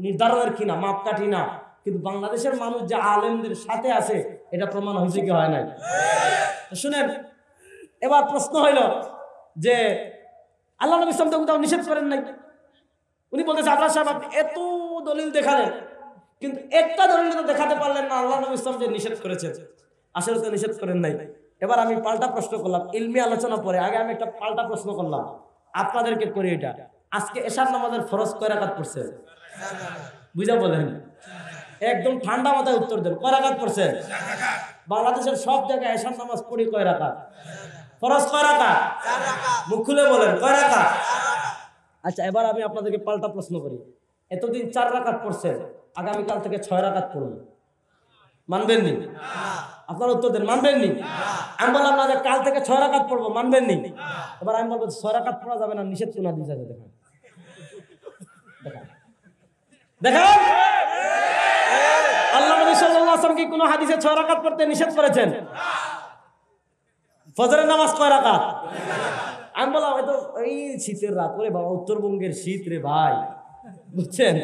নির্ধারণের কিনা মাপকাঠি না, কিন্তু বাংলাদেশের মানুষ যে আলেমদের সাথে আছে এটা প্রমাণ হয়েছে কি হয় নাই? শুনেন, এবার প্রশ্ন হইল যে আল্লাহ নবী সাল্লাল্লাহু আলাইহি ওয়াসাল্লাম নিষেধ করেন নাই। উনি বলতেছে আবরার সাহেব আপনি এত দলিল দেখালেন, কিন্তু একটা দলিল তো দেখাতে পারলেন না আল্লাহ নবী সাল্লাল্লাহু আলাইহি ওয়াসাল্লাম যে নিষেধ করেছেন। আসলে তো নিষেধ করেন নাই। এবার আমি পাল্টা প্রশ্ন করলাম, ইলমি আলোচনা পরে আগে আমি একটা পাল্টা প্রশ্ন করলাম আপনাদেরকে করি। এটা আজকে এশার নামাজের ফরজ কয় রাকাত পড়ছে? বুঝা বলেন, একদম ঠান্ডা মাথায় উত্তর দেন। কয় রাকাত পড়ছে? বাংলাদেশের সব জায়গায় এশার নামাজ পড়ি কয় রাকাত? ফরজ কয় রাকাত? মুখ খুলে বলেন কয় রাকাত? আচ্ছা, এবার আমি আপনাদেরকে পাল্টা প্রশ্ন করি। এতদিন 4 রাকাত পড়ছে, আগামীকাল থেকে 6 রাকাত পড়ুন, মানবেন নি? আপনার উত্তর দেন, মানবেন নি? আমি বললাম না যে কাল থেকে 6 রাকাত পড়বো, মানবেন নি? এবার আমি বলবো 6 রাকাত পড়া যাবে না, নিষেধ কোন হাদিস আছে? দেখেন দেখেন, আল্লাহ নবী সাল্লাল্লাহু আলাইহি ওয়াসাল্লাম কি কোন হাদিসে 6 রাকাত পড়তে নিষেধ করেছেন? ফজরের নামাজ কয় রাকাত? আমি বললাম এই তো এই শীতের রাত, ওরে বাবা উত্তরবঙ্গের শীত রে ভাই, বুঝছেন?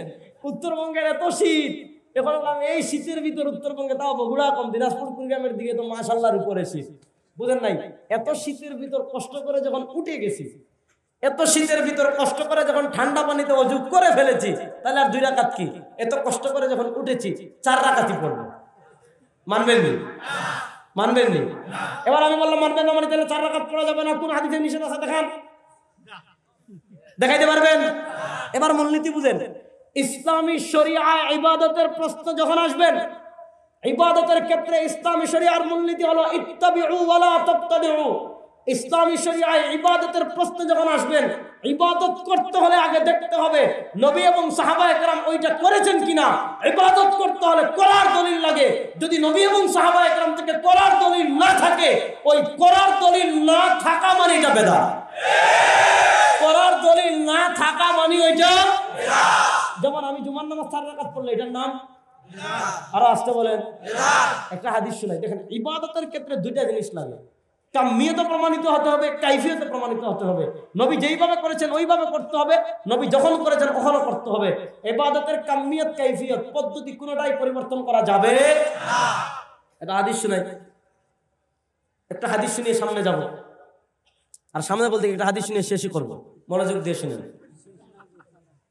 উত্তরবঙ্গের এত শীত, এখন বললাম এই শীতের ভিতর উত্তরবঙ্গে, তাও বগুড়া কম, দিনাজপুর কুড়িগ্রামের দিকে তো মাশাআল্লাহর উপরে শীত, বুঝেন নাই? এত শীতের ভিতর কষ্ট করে যখন উঠে গেছি, এত শীতের ভিতর কষ্ট করে যখন ঠান্ডা পানিতে ওযু করে ফেলেছি, তাহলে আর 2 রাকাত কি? এত কষ্ট করে যখন উঠেছি 4 রাকাতই পড়বো, মানবেন নি? মানবেন নি? এবার আমি বললাম মানবেন না মানে তাহলে 4 রাকাত পড়া যাবে না, কোন হাদিসে নিষেধ আছে দেখান, দেখাইতে পারবেন? এবার মূলনীতি বুঝেন। ইসলামী শরিয়া ইবাদতের প্রশ্ন যখন আসবেন, ইবাদতের ক্ষেত্রে ইসলামী শরিয়ার মূলনীতি হলো ইত্তাবিউ ওয়ালা তাবতাদিউ। ইসলামী শরিয়ায় ইবাদতের প্রশ্ন যখন আসবেন, ইবাদত করতে হলে আগে দেখতে হবে নবী এবং সাহাবায়ে কেরাম ওইটা করেছেন কিনা। ইবাদত করতে হলে করার দলিল লাগে, যদি নবী এবং সাহাবায়ে কেরাম থেকে করার দলিল না থাকে, ওই করার দলিল না থাকা মানে এটা বেদাত। করার দলিল না থাকা মানে ওইটা বেদাত। যেমন আমি জুমার নামাজ 4 রাকাত পড়লে এটার নাম বেদাত। আর আসতে বলেন বেদাত। একটা হাদিস শুনাই, দেখেন ইবাদতের ক্ষেত্রে 2টা জিনিস লাগে, কামিয়ত প্রমাণিত হতে হবে, কাইফিয়ত প্রমাণিত হতে হবে। নবী যেইভাবে করেছেন ওইভাবে করতে হবে, নবী যখন করেছেন কখনো করতে হবে। ইবাদতের কামিয়ত কাইফিয়ত পদ্ধতি কোনোটাই পরিবর্তন করা যাবে না। এটা হাদিস শুনাই, একটা হাদিস শুনিয়ে সামনে যাব, আর সামনে বলতে একটা হাদিস শুনিয়ে শেষই করব। মনোযোগ দিয়ে শুনেন,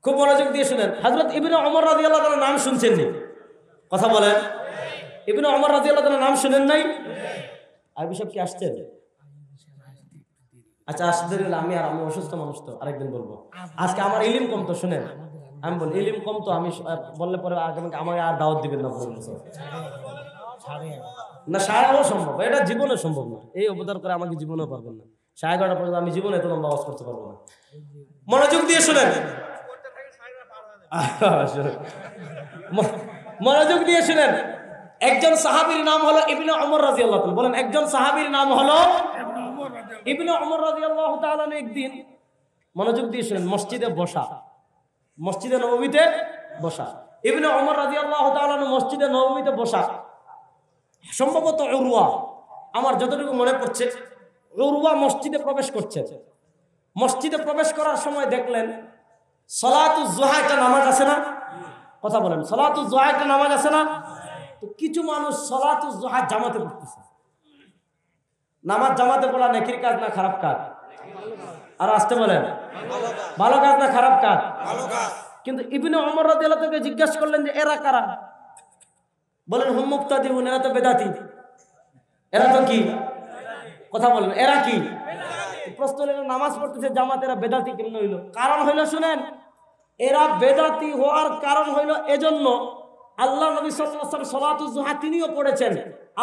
খুব মনোযোগ দিয়ে শুনেন। হযরত ইবনে ওমর রাদিয়াল্লাহু তাআলার নাম শুনছেন নি? কথা বলেন, ইবনে ওমর রাদিয়াল্লাহু তাআলার নাম শুনেন নাই? আইবি সব কি আসছে? আচ্ছা আসতে দিলে আমি অসুস্থ মানুষ, তো আরেকদিন বলবো। আজকে আমার ইলম কম, তো শুনেন আমি বলি ইলম কম, তো আমি বললে পরে আমাকে আর দাওয়াত দিবেন না না। 11:30 সম্ভব, এটা জীবনে সম্ভব না। এই অবতার করে আমাকে জীবনেও পারবেন না। 11:30 পর্যন্ত আমি জীবনে এত লম্বা আওয়াজ করতে পারবো না। মনোযোগ দিয়ে শুনেন, মনোযোগ দিয়ে শুনেন। একজন সাহাবীর নাম হলো ইবনে ওমর রাদিয়াল্লাহু তাআলা। বলেন, একজন সাহাবীর নাম হলো ইবনে ওমর রাদিয়াল্লাহু তাআলা। একদিন মনোযোগ দিয়ে শুনেন, মসজিদে বসা, মসজিদে নববীতে বসা। ইবনে ওমর রাদিয়াল্লাহু তাআলা মসজিদে নববীতে বসা, সম্ভবত উরওয়া, আমার যতটুকু মনে পড়ছে উরওয়া মসজিদে প্রবেশ করছে। মসজিদে প্রবেশ করার সময় দেখলেন সালাতুজ যুহা একটা নামাজ আছে না? কথা বলেন, সালাতুজ যুহা একটা নামাজ আছে না? তো কিছু মানুষ সালাতুজ যুহা জামাতে পড়তেছে। নামাজ জামাতে পড়া নেকির কাজ না খারাপ কাজ? আর আসতে বলেন, ভালো কাজ না খারাপ কাজ? কিন্তু ইবনে ওমর রাদিয়াল্লাহু তাআলা জিজ্ঞাসা করলেন যে এরা কারা? বলেন হুম মুক্তাদিউন, এরা তো বেদাতি। এরা তো কি? কথা বলেন, এরা কি? প্রশ্ন হলো নামাজ পড়তেছে জামাত, এরা বেদাতি কেমন হইল? কারণ হইল শুনেন, এরা বেদাতি হওয়ার কারণ হইল এজন্য আল্লাহ নবী সাল্লাল্লাহু আলাইহি ওয়াসাল্লাম সালাতুজ যুহা তিনিও পড়েছেন,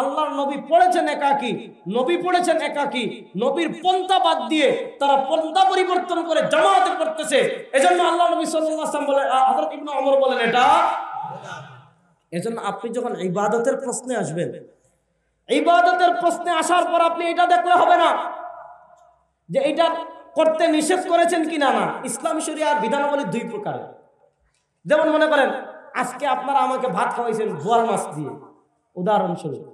আল্লাহর নবী পড়েছেন একাকী, নবী পড়েছেন একাকী, নবীর পন্থা বাদ দিয়ে তারা পন্থা পরিবর্তন করে জামাতে পড়তেছে। এজন্য আল্লাহ নবী সাল্লাল্লাহু আলাইহি ওয়াসাল্লাম বলে, হযরত ইবনে ওমর বলেন এটা। এজন্য আপনি যখন ইবাদতের প্রশ্নে আসবেন, ইবাদতের প্রশ্নে আসার পর আপনি এটা দেখলে হবে না যে এটা করতে নিষেধ করেছেন কিনা। না, ইসলামী শরিয়ার বিধানাবলী 2 প্রকারের। যেমন মনে করেন আজকে আপনারা আমাকে ভাত খাওয়াইছেন বোয়াল মাছ দিয়ে, উদাহরণস্বরূপ।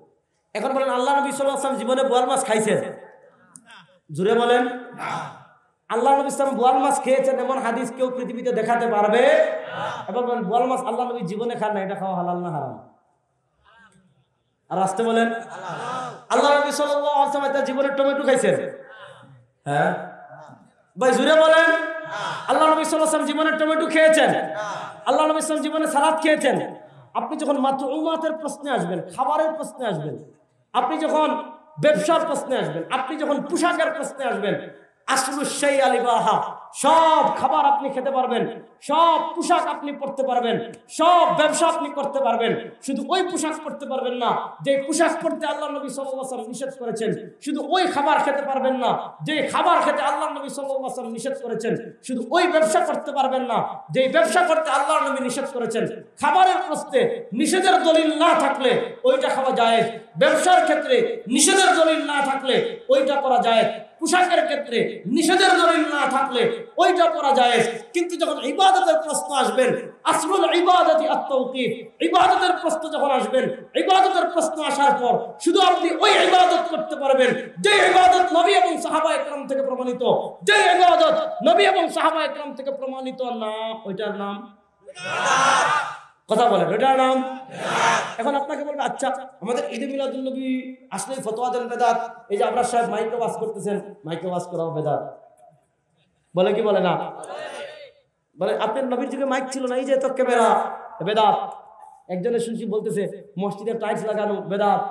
এখন বলেন আল্লাহ নবী সাল্লাল্লাহু আলাইহি ওয়াসাল্লাম জীবনে বোয়াল মাছ খাইছেন? জুড়ে বলেন। আল্লাহ নবী ইসলাম বোয়াল মাছ খেয়েছেন এমন হাদিস কেউ পৃথিবীতে দেখাতে পারবে? এবং বোয়াল মাছ আল্লাহ নবী জীবনে খান না, এটা খাওয়া হালাল না হারাম? আর আসতে বলেন। আল্লাহ নবী সাল্লাল্লাহু আলাইহি ওয়াসাল্লাম তার জীবনে টমেটো খাইছেন? হ্যাঁ ভাই জুড়ে বলেন। আল্লাহ নবী সাল্লাল্লাহু আলাইহি ওয়াসাল্লাম জীবনে টমেটো খেয়েছেন? আল্লাহ নবী সাল্লাল্লাহু আলাইহি ওয়াসাল্লাম জীবনে সালাদ খেয়েছেন? আপনি যখন মাতউমাতের প্রশ্নে আসবেন, খাবারের প্রশ্নে আসবেন, আপনি যখন ব্যবসার প্রশ্নে আসবেন, আপনি যখন পোশাকের প্রশ্নে আসবেন, আসলুশ শাই আলিবাহা, সব খাবার আপনি খেতে পারবেন, সব পোশাক আপনি পরতে পারবেন, সব ব্যবসা আপনি করতে পারবেন, শুধু ওই পোশাক পরতে পারবেন না যে পোশাক পরতে আল্লাহ নবী সাল্লাল্লাহু আলাইহি ওয়াসাল্লাম নিষেধ করেছেন, শুধু ওই খাবার খেতে পারবেন না যে খাবার খেতে আল্লাহ নবী সাল্লাল্লাহু আলাইহি ওয়াসাল্লাম নিষেধ করেছেন, শুধু ওই ব্যবসা করতে পারবেন না যে ব্যবসা করতে আল্লাহ নবী নিষেধ করেছেন। খাবারের প্রশ্নে নিষেধের দলিল না থাকলে ওইটা খাওয়া যায়, ব্যবসার ক্ষেত্রে নিষেধের দলিল না থাকলে ওইটা করা যায়, পোশাকের ক্ষেত্রে নিষেধের দলিল না থাকলে ওইটা করা যায়। কিন্তু যখন ইবাদতের প্রশ্ন আসবেন, আসলুল ইবাদতি আত-তাওকীফ, ইবাদতের প্রশ্ন যখন আসবেন, ইবাদতের প্রশ্ন আসার পর শুধু আপনি ওই ইবাদত করতে পারবেন যে ইবাদত নবী এবং সাহাবায়ে কেরাম থেকে প্রমাণিত, যে ইবাদত নবী এবং সাহাবায়ে কেরাম থেকে প্রমাণিত না, ওইটার নাম কথা বলেন, ওইটার নাম। এখন আপনাকে বলবে আচ্ছা আমাদের ঈদে মিলাদুন নবী আসলেই ফতোয়া দেন বেদাত, এই যে আপনার সাহেব মাইকে ওয়াজ করতেছেন, মাইকে ওয়াজ করাও বেদাত, বলে কি বলে না? বলে আপনার নবীর যুগে মাইক ছিল না, এই যে তো ক্যামেরা, বেদাত। একজনের শুনছি বলতেছে মসজিদে টাইলস লাগানো বেদাত,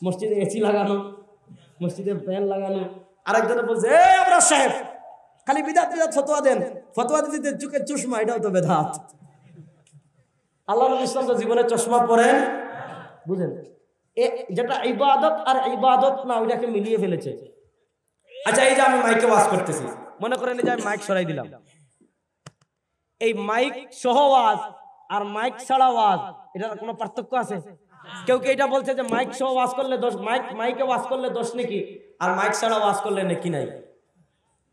মসজিদে এসি লাগানো, মসজিদে ফ্যান লাগানো। আরেকজনে বলছে এই আপনার সাহেব খালি বিদাত বিদাত ফতোয়া দেন, ফতোয়া দিতে চোখের চশমা, এটাও তো বেদাত। আল্লাহ নবী ইসলাম তো জীবনে চশমা পরেন, বুঝেন? যেটা ইবাদত আর ইবাদত না ওইটাকে মিলিয়ে ফেলেছে। আচ্ছা এই যে আমি মাইকে ওয়াজ করতেছি, মনে করেন এই যে আমি মাইক সরাই দিলাম, এই মাইক সহ ওয়াজ আর মাইক ছাড়া ওয়াজ এটার কোনো পার্থক্য আছে? কেউ কি এটা বলছে যে মাইক সহ ওয়াজ করলে দোষ, মাইকে ওয়াজ করলে দোষ নাকি, আর মাইক ছাড়া ওয়াজ করলে নাকি নাই?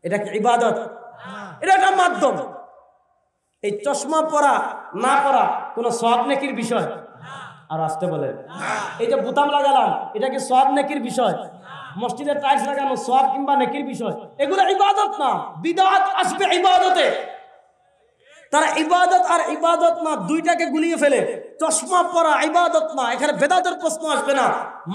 এটা কি ইবাদত? এটা একটা মাধ্যম। এই চশমা পরা না পরা কোনো সওয়াব নেকির বিষয়? আর আসতে বলেন। এই যে বোতাম লাগালাম এটা কি সওয়াব নেকির বিষয়? মসজিদে টাইলস লাগানো সওয়াব কিংবা নেকির বিষয়? এগুলো ইবাদত না, বিদআত আসবে ইবাদতে। তারা ইবাদত আর ইবাদত না দুইটাকে গুলিয়ে ফেলে। চশমা পরা ইবাদত না, এখানে বেদাতের প্রশ্ন আসবে না।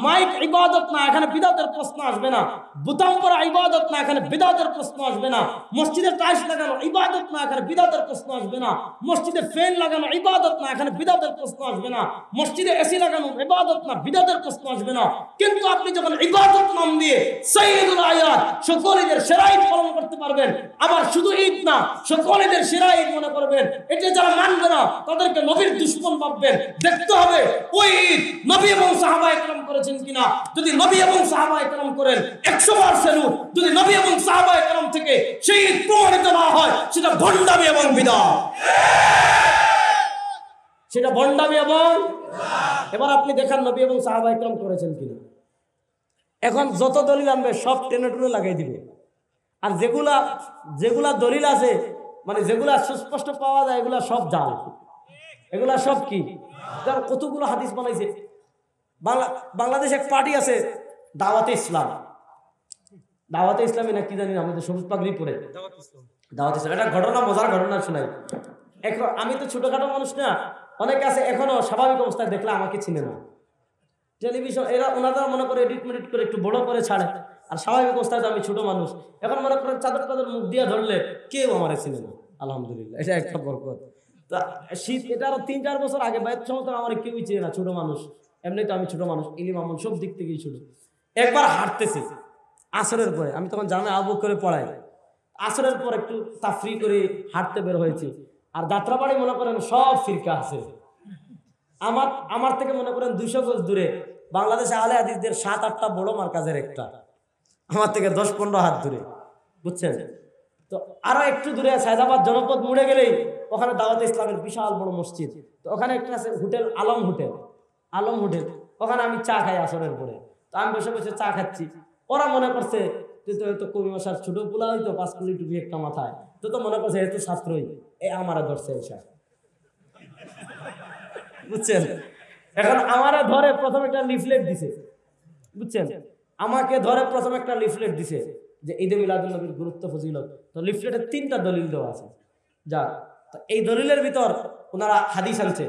মাইক ইবাদত না, এখানে বিদাতের প্রশ্ন আসবে না। বোতাম পরা ইবাদত না, এখানে বিদাতের প্রশ্ন আসবে না। মসজিদে টাইলস লাগানো ইবাদত না, এখানে বিদাতের প্রশ্ন আসবে না। মসজিদে ফ্যান লাগানো ইবাদত না, এখানে বিদাতের প্রশ্ন আসবে না। মসজিদে এসি লাগানো ইবাদত না, বিদাতের প্রশ্ন আসবে না। কিন্তু আপনি যখন ইবাদত নাম দিয়ে সাইয়্যিদুল আয়াত সকল ঈদের সেরা ঈদ পালন করতে পারবেন, আবার শুধু ঈদ না সকল ঈদের সেরা ঈদ মনে করবেন, এটা যারা মানবে না তাদেরকে নবীর দুশমন ভাববেন। দেখতে হবে ওই ঈদ নবী এবং সাহাবায়ে কেরাম করেছেন কিনা। যদি নবী এবং সাহাবায়ে কেরাম করেন 100 বার সেলুট, যদি নবী এবং সাহাবায়ে কেরাম থেকে সেই ঈদ প্রমাণিত না হয় সেটা ভণ্ডামি এবং বিদআত, সেটা ভণ্ডামি এবং। এবার আপনি দেখান নবী এবং সাহাবায়ে কেরাম করেছেন কিনা। এখন যত দলিল আনবে সব টেনে টুনে লাগাই দিবে, আর যেগুলা দলিল আছে মানে যেগুলা সুস্পষ্ট পাওয়া যায় এগুলা সব জাল, এগুলা সব কি কতগুলো হাদিস বানাইছে। বাংলাদেশ এক পার্টি আছে দাওয়াতে ইসলাম, দাওয়াতে ইসলামী না কি জানি না, আমাদের সবুজ পাগড়ি পরে দাওয়াতে ইসলাম। একটা ঘটনা, মজার ঘটনা শোনাই। এখন আমি তো ছোটখাটো মানুষ না, অনেকে আছে এখনো স্বাভাবিক অবস্থায় দেখলে আমাকে চিনে না। টেলিভিশন এরা ওনারা মনে করে এডিট মেডিট করে একটু বড় করে ছাড়ে, আর স্বাভাবিক অবস্থায় তো আমি ছোট মানুষ। এখন মনে করেন চাদর টাদর মুখ দিয়ে ধরলে কেউ আমার চিনে না, আলহামদুলিল্লাহ এটা একটা বরকত। তা শীত এটা আরো 3-4 বছর আগে বাইরের সময় আমার কেউই চিনে না, ছোট মানুষ। এমনি তো আমি ছোট মানুষ, ইলিম আমল সব দিক থেকেই ছোট। একবার হাঁটতেছি আসরের পরে, আমি তখন জামে আবু করে পড়াই, আসরের পর একটু তাফরি করে হাঁটতে বের হয়েছি। আর যাত্রাবাড়ি মনে করেন সব ফিরকা আছে, আমার থেকে মনে করেন 200 গজ দূরে বাংলাদেশে আলে হাদিসদের 7-8টা বড় মার্কাজের একটা, আমার থেকে 10-15 হাত দূরে, বুঝছেন? তো আরো একটু দূরে সায়দাবাদ জনপদ মুড়ে গেলেই ওখানে দাওয়াতে ইসলামের বিশাল বড় মসজিদ। তো ওখানে একটা আছে হোটেল আলম হোটেল, ওখানে আমি চা খাই আসরের পরে। তো আমি বসে বসে চা খাচ্ছি, ওরা মনে করছে তো কবি মশার ছোট পোলা হইতো 5 কুলি টুপি একটা মাথায়, তো মনে করছে এত ছাত্রই এ আমারা ধরছে এসা, বুঝছেন? এখন আমারে ধরে প্রথম একটা লিফলেট দিছে, বুঝছেন? আমাকে ধরে প্রথম একটা লিফলেট দিছে যে ঈদে মিলাদুন নবীর গুরুত্ব ফজিলত, তো লিফলেটে 3টা দলিল দেওয়া আছে। যা তো এই দলিলের ভিতর ওনারা হাদিস আনছে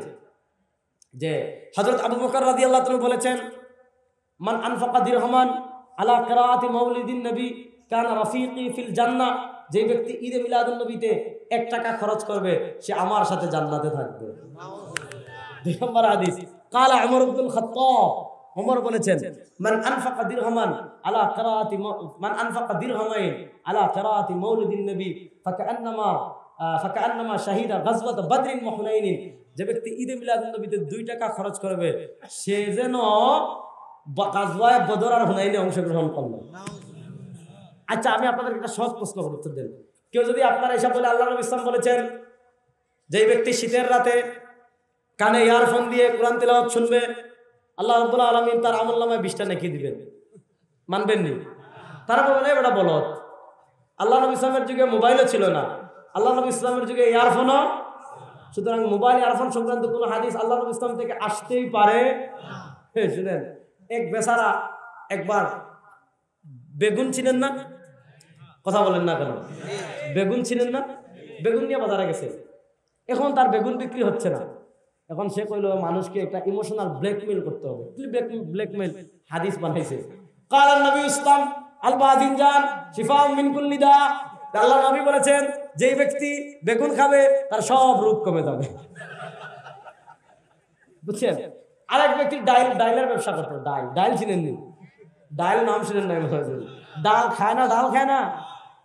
যে হযরত আবু বকর রাদিয়াল্লাহু তাআলা বলেছেন, মান আনফাকা দিরহামান আলা কিরাআতি মাউলিদিন নবী কানা রাফিকি ফিল জান্নাহ, যে ব্যক্তি ঈদে মিলাদুন নবীতে 1 টাকা খরচ করবে সে আমার সাথে জান্নাতে থাকবে। 2 নম্বর হাদিস, কালা উমর ইবনুল খাত্তাব, ওমর বলেছেন, মান আনফাকা দিরহামান আলা কিরাআতি মান আনফাকা দিরহামাইন আলা কিরাআতি মাউলিদিন নবী ফাকান্নামা শাহিদা গাজওয়াত বদরিন ওয়া হুনাইনিন, যে ব্যক্তি ঈদে মিলাদুন নবীতে 2 টাকা খরচ করবে সে যেন গাজওয়ায়ে বদর আর হুনাইনে অংশগ্রহণ করলো। আচ্ছা, আমি আপনাদেরকে একটা সহজ প্রশ্ন উত্তর দেন। কেউ যদি আপনারা এসব বলে আল্লাহ নবী ইসলাম বলেছেন যে ব্যক্তি শীতের রাতে কানে ইয়ারফোন দিয়ে কোরআন তেলাওয়াত শুনবে, আল্লাহ রাব্বুল আলামিন তার আমলনামায় 20টা নেকি দিবেন, মানবেন নি? তারা বলে এটা বলত। আল্লাহ নবী ইসলামের যুগে মোবাইলও ছিল না, আল্লাহ নবী ইসলামের যুগে ইয়ারফোনও, সুতরাং মোবাইল ইয়ারফোন সংক্রান্ত কোনো হাদিস আল্লাহ নবী ইসলাম থেকে আসতেই পারে। শুনেন, এক বেচারা একবার বেগুন চিনেন না, কথা বলেন না কেন? বেগুন চিনেন না? বেগুন নিয়ে বাজারে গেছে, এখন তার বেগুন বিক্রি হচ্ছে না। এখন সে কইল মানুষকে একটা ইমোশনাল ব্ল্যাকমেল করতে হবে। ব্ল্যাকমেল হাদিস বানাইছে, কালান নবী ইসলাম আল বাদিনজান শিফাউম মিন কুল্লি দা, আল্লাহ নবী বলেছেন যেই ব্যক্তি বেগুন খাবে তার সব রোগ কমে যাবে। বুঝছেন? আরেক ব্যক্তি ডাইলের ব্যবসা করতো, ডাইল চিনেন নি? ডাইল নাম শুনেন নাই? ডাল খায় না,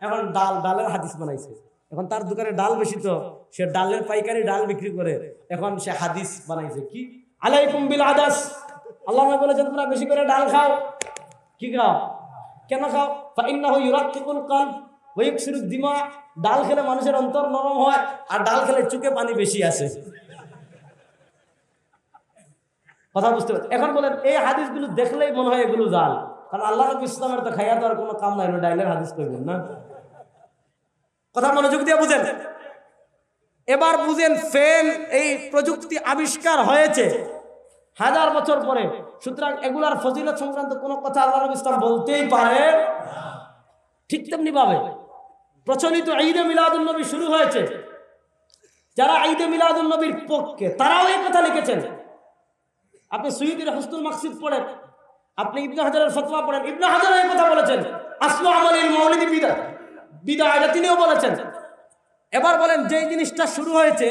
এখন ডালের হাদিস বানাইছে। এখন তার দোকানে ডাল বেশি, তো সে ডালের পাইকারি ডাল বিক্রি করে, এখন সে হাদিস বানাইছে কি, আলাইকুম বিল আদাস, আল্লাহ নবী বলেছেন তোমরা বেশি করে ডাল খাও। কি খাও? কেন খাও? ফাইন্নাহু ইউরাক্কিকুল কলব ওয়া ইয়াকসিরুদ দিমা, ডাল খেলে মানুষের অন্তর নরম হয়, আর ডাল খেলে চোখে পানি বেশি আসে। কথা বুঝতে পারছেন? এখন বলেন এই হাদিসগুলো দেখলেই মনে হয় এগুলো জাল, কারণ আল্লাহ নবী ইসলামের তো খাইয়া দেওয়ার কোনো কাম নাই, ডাইলের হাদিস কইবেন না। কথা মনোযোগ দিয়ে বুঝেন। এবার বুঝেন, ফ্যান এই প্রযুক্তি আবিষ্কার হয়েছে 1000 বছর পরে, সুতরাং এগুলার ফজিলত সংক্রান্ত কোনো কথা আল্লাহ নবী ইসলাম বলতেই পারে। ঠিক তেমনি ভাবে প্রচলিত ঈদে মিলাদুন নবী শুরু হয়েছে, যারা ঈদে মিলাদুন নবীর পক্ষে তারাও এই কথা লিখেছেন। আপনি সুয়ুতির হুসনুল মাকসিদ পড়েন, আপনি ইবনে হাজারের ফতোয়া পড়েন, ইবনে হাজার এই কথা বলেছেন, আসলু আমালিল মাউলিদি বিদআ, এটা তিনিও বলেছেন। এবার বলেন, যে জিনিসটা শুরু হয়েছে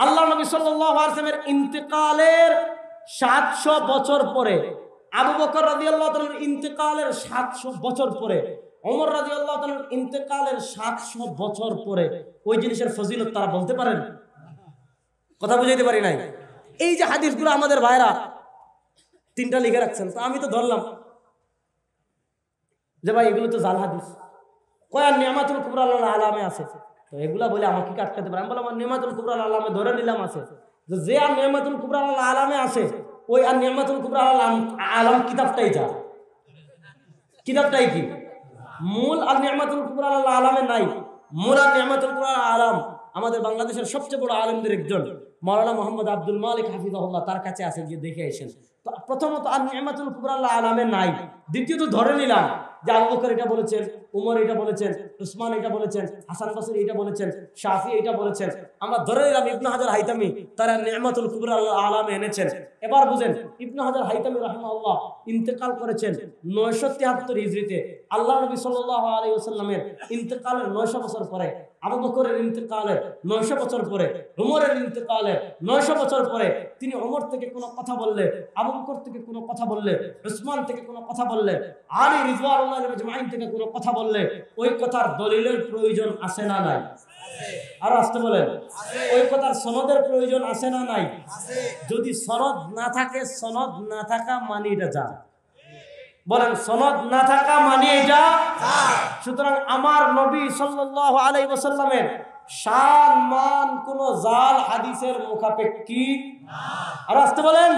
আল্লাহ নবী সাল্লাল্লাহু আলাইহি ওয়াসাল্লামের ইন্তেকালের 700 বছর পরে, আবু বকর রাদিয়াল্লাহু তাআলার ইন্তেকালের 700 বছর পরে, ওমর রাদিয়াল্লাহু তাআলার ইন্তেকালের 700 বছর পরে, ওই জিনিসের ফজিলত তারা বলতে পারেন? কথা বুঝাইতে পারি নাই? এই যে হাদিসগুলো আমাদের ভাইরা 3টা লিখে রাখছেন, তো আমি তো ধরলাম যে ভাই এগুলো তো জাল হাদিস, কয়ার নিয়ামাতুল কুবরা আল আলামে আছে, তো এগুলা বলে আমাকে কি আটকাতে পারে? আমি বললাম নিয়ামাতুল কুবরা আল আলামে ধরে নিলাম আছে, যে আর নিয়ামাতুল কুবরা আল আলামে আছে ওই আর নিয়ামাতুল কুবরা আল আলাম কিতাবটাই যা, কিতাবটাই কি মূল, আর নিয়ামাতুল কুবরা আল আলামে নাই। মূল আর নিয়ামাতুল কুবরা আল আলাম আমাদের বাংলাদেশের সবচেয়ে বড় আলেমদের একজন মাওলানা মোহাম্মদ আব্দুল মালিক হাফিজাহুল্লাহ, তার কাছে আছে, গিয়ে দেখে আসেন। তো প্রথমত আর নিয়ামাতুল কুবরা আল আলামে নাই, দ্বিতীয়ত ধরে নিলাম যে আবু বকর এটা বলেছেন, উমর এটা বলেছেন, উসমান এটা বলেছেন, হাসান বসরি এটা বলেছেন, শাফি এটা বলেছেন, আমরা ধরে নিলাম ইবনে হাজার হাইতামি তারা নিয়ামাতুল কুবরা আল আলামে এনেছেন। এবার বুঝেন, ইবনে হাজার হাইতামি রাহিমাহুল্লাহ ইন্তেকাল করেছেন 973 হিজরিতে, আল্লাহ নবী সাল্লাল্লাহু আলাইহি ওয়াসাল্লামের ইন্তেকালের 900 বছর পরে, আবু বকরের ইন্তেকালের 900 বছর পরে, উমরের ইন্তেকালের 900 বছর পরে, তিনি ওমর থেকে কোনো কথা বললে, আবু বকর থেকে কোনো কথা বললে, উসমান থেকে কোনো কথা বললে, আলী রিজওয়ানুল্লাহি আজমাইন থেকে কোনো কথা বললে, ওই কথার দলিলের প্রয়োজন আছে না নাই? আর আসতে বলেন, ওই কথার সনদের প্রয়োজন আছে না নাই? যদি সনদ না থাকে, সনদ না থাকা মানে এটা যা, বলেন সনদ না থাকা মানে এটা। সুতরাং আমার নবী সাল্লাল্লাহু আলাইহি ওয়াসাল্লামের শান মান কোন জাল হাদিসের মুখাপেক্ষী না। আর আসতে বলেন,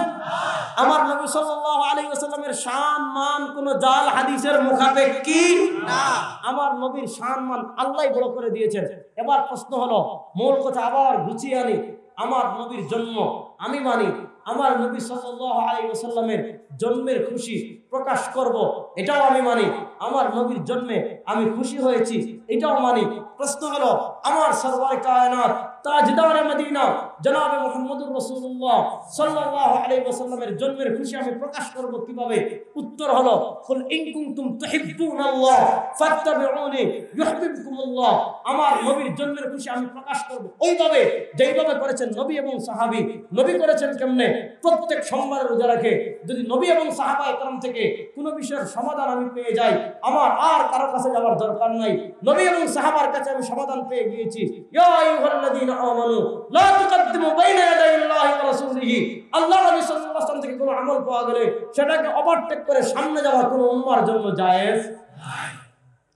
আমার নবী সাল্লাল্লাহু আলাইহি ওয়াসাল্লামের শান মান কোন জাল হাদিসের মুখাপেক্ষী না। আমার নবীর শান মান আল্লাহই বড় করে দিয়েছেন। এবার প্রশ্ন হলো, মূল কথা আবার গুছিয়ে আনি, আমার নবীর জন্ম আমি মানি, আমার নবী সাল্লাল্লাহু আলাইহি ওয়াসাল্লামের জন্মের খুশি প্রকাশ করব, এটাও আমি মানি। আমার নবীর জন্মে আমি খুশি হয়েছি, এটাও মানি। প্রশ্ন হলো, আমার সরওয়ারে কায়নাত তাজদারে মদিনা জনাবে মুহাম্মদুর রাসূলুল্লাহ সাল্লাল্লাহু আলাইহি ওয়াসাল্লামের জন্মের খুশি আমি প্রকাশ করব কিভাবে? উত্তর হলো, কুল ইন কুনতুম তুহিব্বুনাল্লাহ ফাত্তাবিউনি ইউহিব্বুকুমুল্লাহ। আমার নবীর জন্মের খুশি আমি প্রকাশ করব ওইভাবে যেইভাবে করেছেন নবী এবং সাহাবী। নবী করেছেন কেমনে? প্রত্যেক সোমবার রোজা রাখে। যদি নবী এবং সাহাবায়ে কেরাম থেকে কোনো বিষয়ের সমাধান আমি পেয়ে যাই, আমার আর কারো কাছে যাওয়ার দরকার নাই। নবী এবং সাহাবার কাছে আমি সমাধান পেয়ে গিয়েছি। ইয়া আইয়ুহাল্লাযীনা আমানু লা তুকদ্দিমু বাইনা ইয়াদাইল্লাহি ওয়া রাসূলিহি। আল্লাহ নবী সাল্লাল্লাহু আলাইহি ওয়াসাল্লাম থেকে কোনো আমল পাওয়া গেলে সেটাকে ওভারটেক করে সামনে যাওয়া কোনো উম্মাহর জন্য জায়েজ নাই।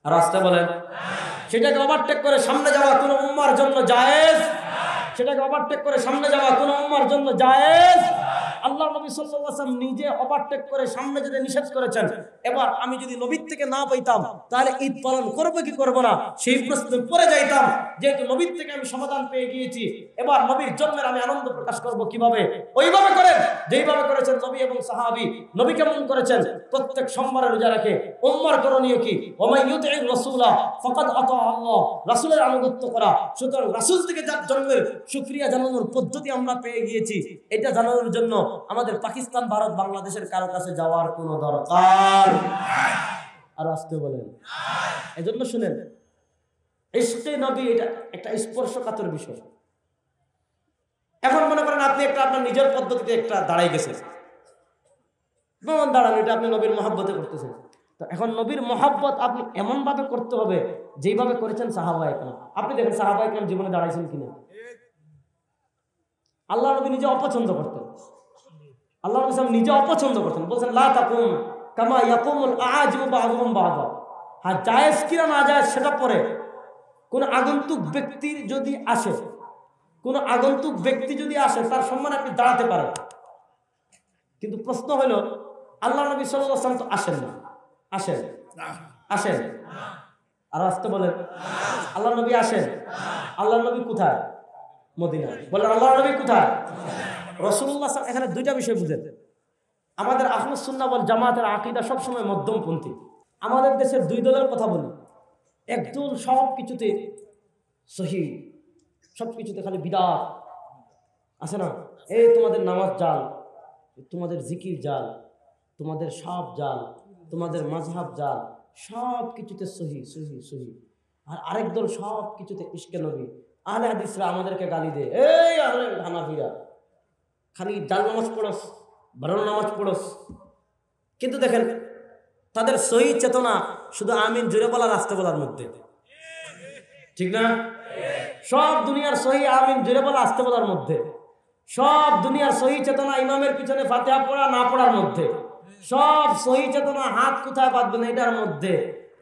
আর আসতে বলেন, সেটাকে ওভারটেক করে সামনে যাওয়া কোনো উম্মাহর জন্য জায়েজ, সেটাকে ওভারটেক করে সামনে যাওয়া কোনো উম্মাহর জন্য জায়েজ। আল্লাহ নবী সাল্লাল্লাহু আলাইহি ওয়াসাল্লাম নিজে ওভারটেক করে সামনে যেতে নিষেধ করেছেন। এবার আমি যদি নবীর থেকে না পাইতাম তাহলে ঈদ পালন করবো কি করবো না সেই প্রশ্নে পড়ে যাইতাম। যেহেতু নবীর থেকে আমি সমাধান পেয়ে গিয়েছি, এবার নবীর জন্মের আমি আনন্দ প্রকাশ করব কিভাবে? ওইভাবে করেন যেইভাবে করেছেন নবী এবং সাহাবী। নবী কেমন করেছেন? প্রত্যেক সোমবারে রোজা রাখে। উম্মার করণীয় কি? ওয়া ইউতি'র রাসূলা ফাকাদ আতা আল্লাহ। রাসূলের আনুগত্য করা। সুতরাং রাসূল থেকে যার জন্মের শুকরিয়া জানানোর পদ্ধতি আমরা পেয়ে গিয়েছি, এটা জানানোর জন্য আমাদের পাকিস্তান, ভারত, বাংলাদেশের কারো কাছে যাওয়ার কোনো দরকার নাই। আর আসতে বলেন, এজন্য শুনেন, ইশকে নবী এটা একটা স্পর্শকাতর বিষয়। এখন মনে করেন আপনি একটা আপনার নিজের পদ্ধতিতে একটা দাঁড়াই গেছেন, যেমন দাঁড়ান, এটা আপনি নবীর মহব্বতে করতেছেন। তো এখন নবীর মহব্বত আপনি এমন ভাবে করতে হবে যেইভাবে করেছেন সাহাবায়ে কেরাম। আপনি দেখেন সাহাবায়ে কেরাম জীবনে দাঁড়াইছেন কিনা? আল্লাহ নবী নিজে অপছন্দ করতেন। আল্লাহ নবী সাল্লাল্লাহু আলাইহি ওয়াসাল্লাম নিজে অপছন্দ করতেন, বলছেন লা তাকুম কামা ইয়াকুমুল আআজিমু বা'দুহুম বা'দা। হ্যাঁ, জায়েজ কিনা না জায়েজ সেটা পরে। কোন আগন্তুক ব্যক্তি যদি আসে, কোন আগন্তুক ব্যক্তি যদি আসে, তার সম্মানে আপনি দাঁড়াতে পারেন। কিন্তু প্রশ্ন হলো, আল্লাহ নবী সাল্লাল্লাহু আলাইহি ওয়াসাল্লাম তো আসেন না। আসেন? আসেন? আর আসতে বলেন, আল্লাহ নবী আসেন? আল্লাহ নবী কোথায়? মদিনায়। বলেন আল্লাহ নবী কোথায়? রাসূলুল্লাহ। এখানে দুইটা বিষয় বুঝেন। আমাদের আহলুস সুন্নাহ ওয়াল জামাতের আকীদা সবসময় মধ্যমপন্থী। আমাদের দেশের দুই দলের কথা বলি। একদল সব কিছুতে সহিহ, সব কিছুতে খালি বিদআত আছে না, এই তোমাদের নামাজ জাল, তোমাদের জিকির জাল, তোমাদের সব জাল, তোমাদের মাযহাব জাল, সব কিছুতে সহিহ সহিহ সহিহ। আর আরেক দল সব কিছুতে ইশকে নবী। আহলে হাদিসরা আমাদেরকে গালি দেয়, এই আহলে হানাফিরা খালি জাল নামাজ পড়স, ভালো নামাজ পড়স। কিন্তু দেখেন তাদের সহিহ চেতনা শুধু আমিন জুড়ে বলার আসতে বলার মধ্যে, ঠিক না? সব দুনিয়ার সহিহ আমিন জুড়ে বলা আসতে বলার মধ্যে, সব দুনিয়ার সহিহ চেতনা ইমামের পিছনে ফাতিহা পড়া না পড়ার মধ্যে, সব সহিহ চেতনা হাত কোথায় পাতবেন এটার মধ্যে।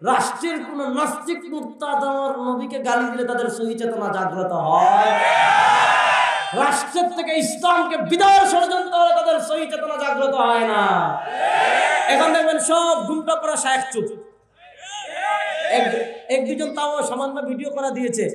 রাষ্ট্রের কোন নাস্তিক মুরতাদ আমার নবীকে গালি দিলে তাদের সহিহ চেতনা জাগ্রত হয়। রাষ্ট্রের থেকে ইসলামকে বিদায়ের ষড়যন্ত্র হলে তাদের সহিহ চেতনা জাগ্রত হয় না। এখন দেখবেন সব ঘুমটা পড়া শায়েখ চুপ। এক দুজন তাও সামান্য ভিডিও করা দিয়েছে,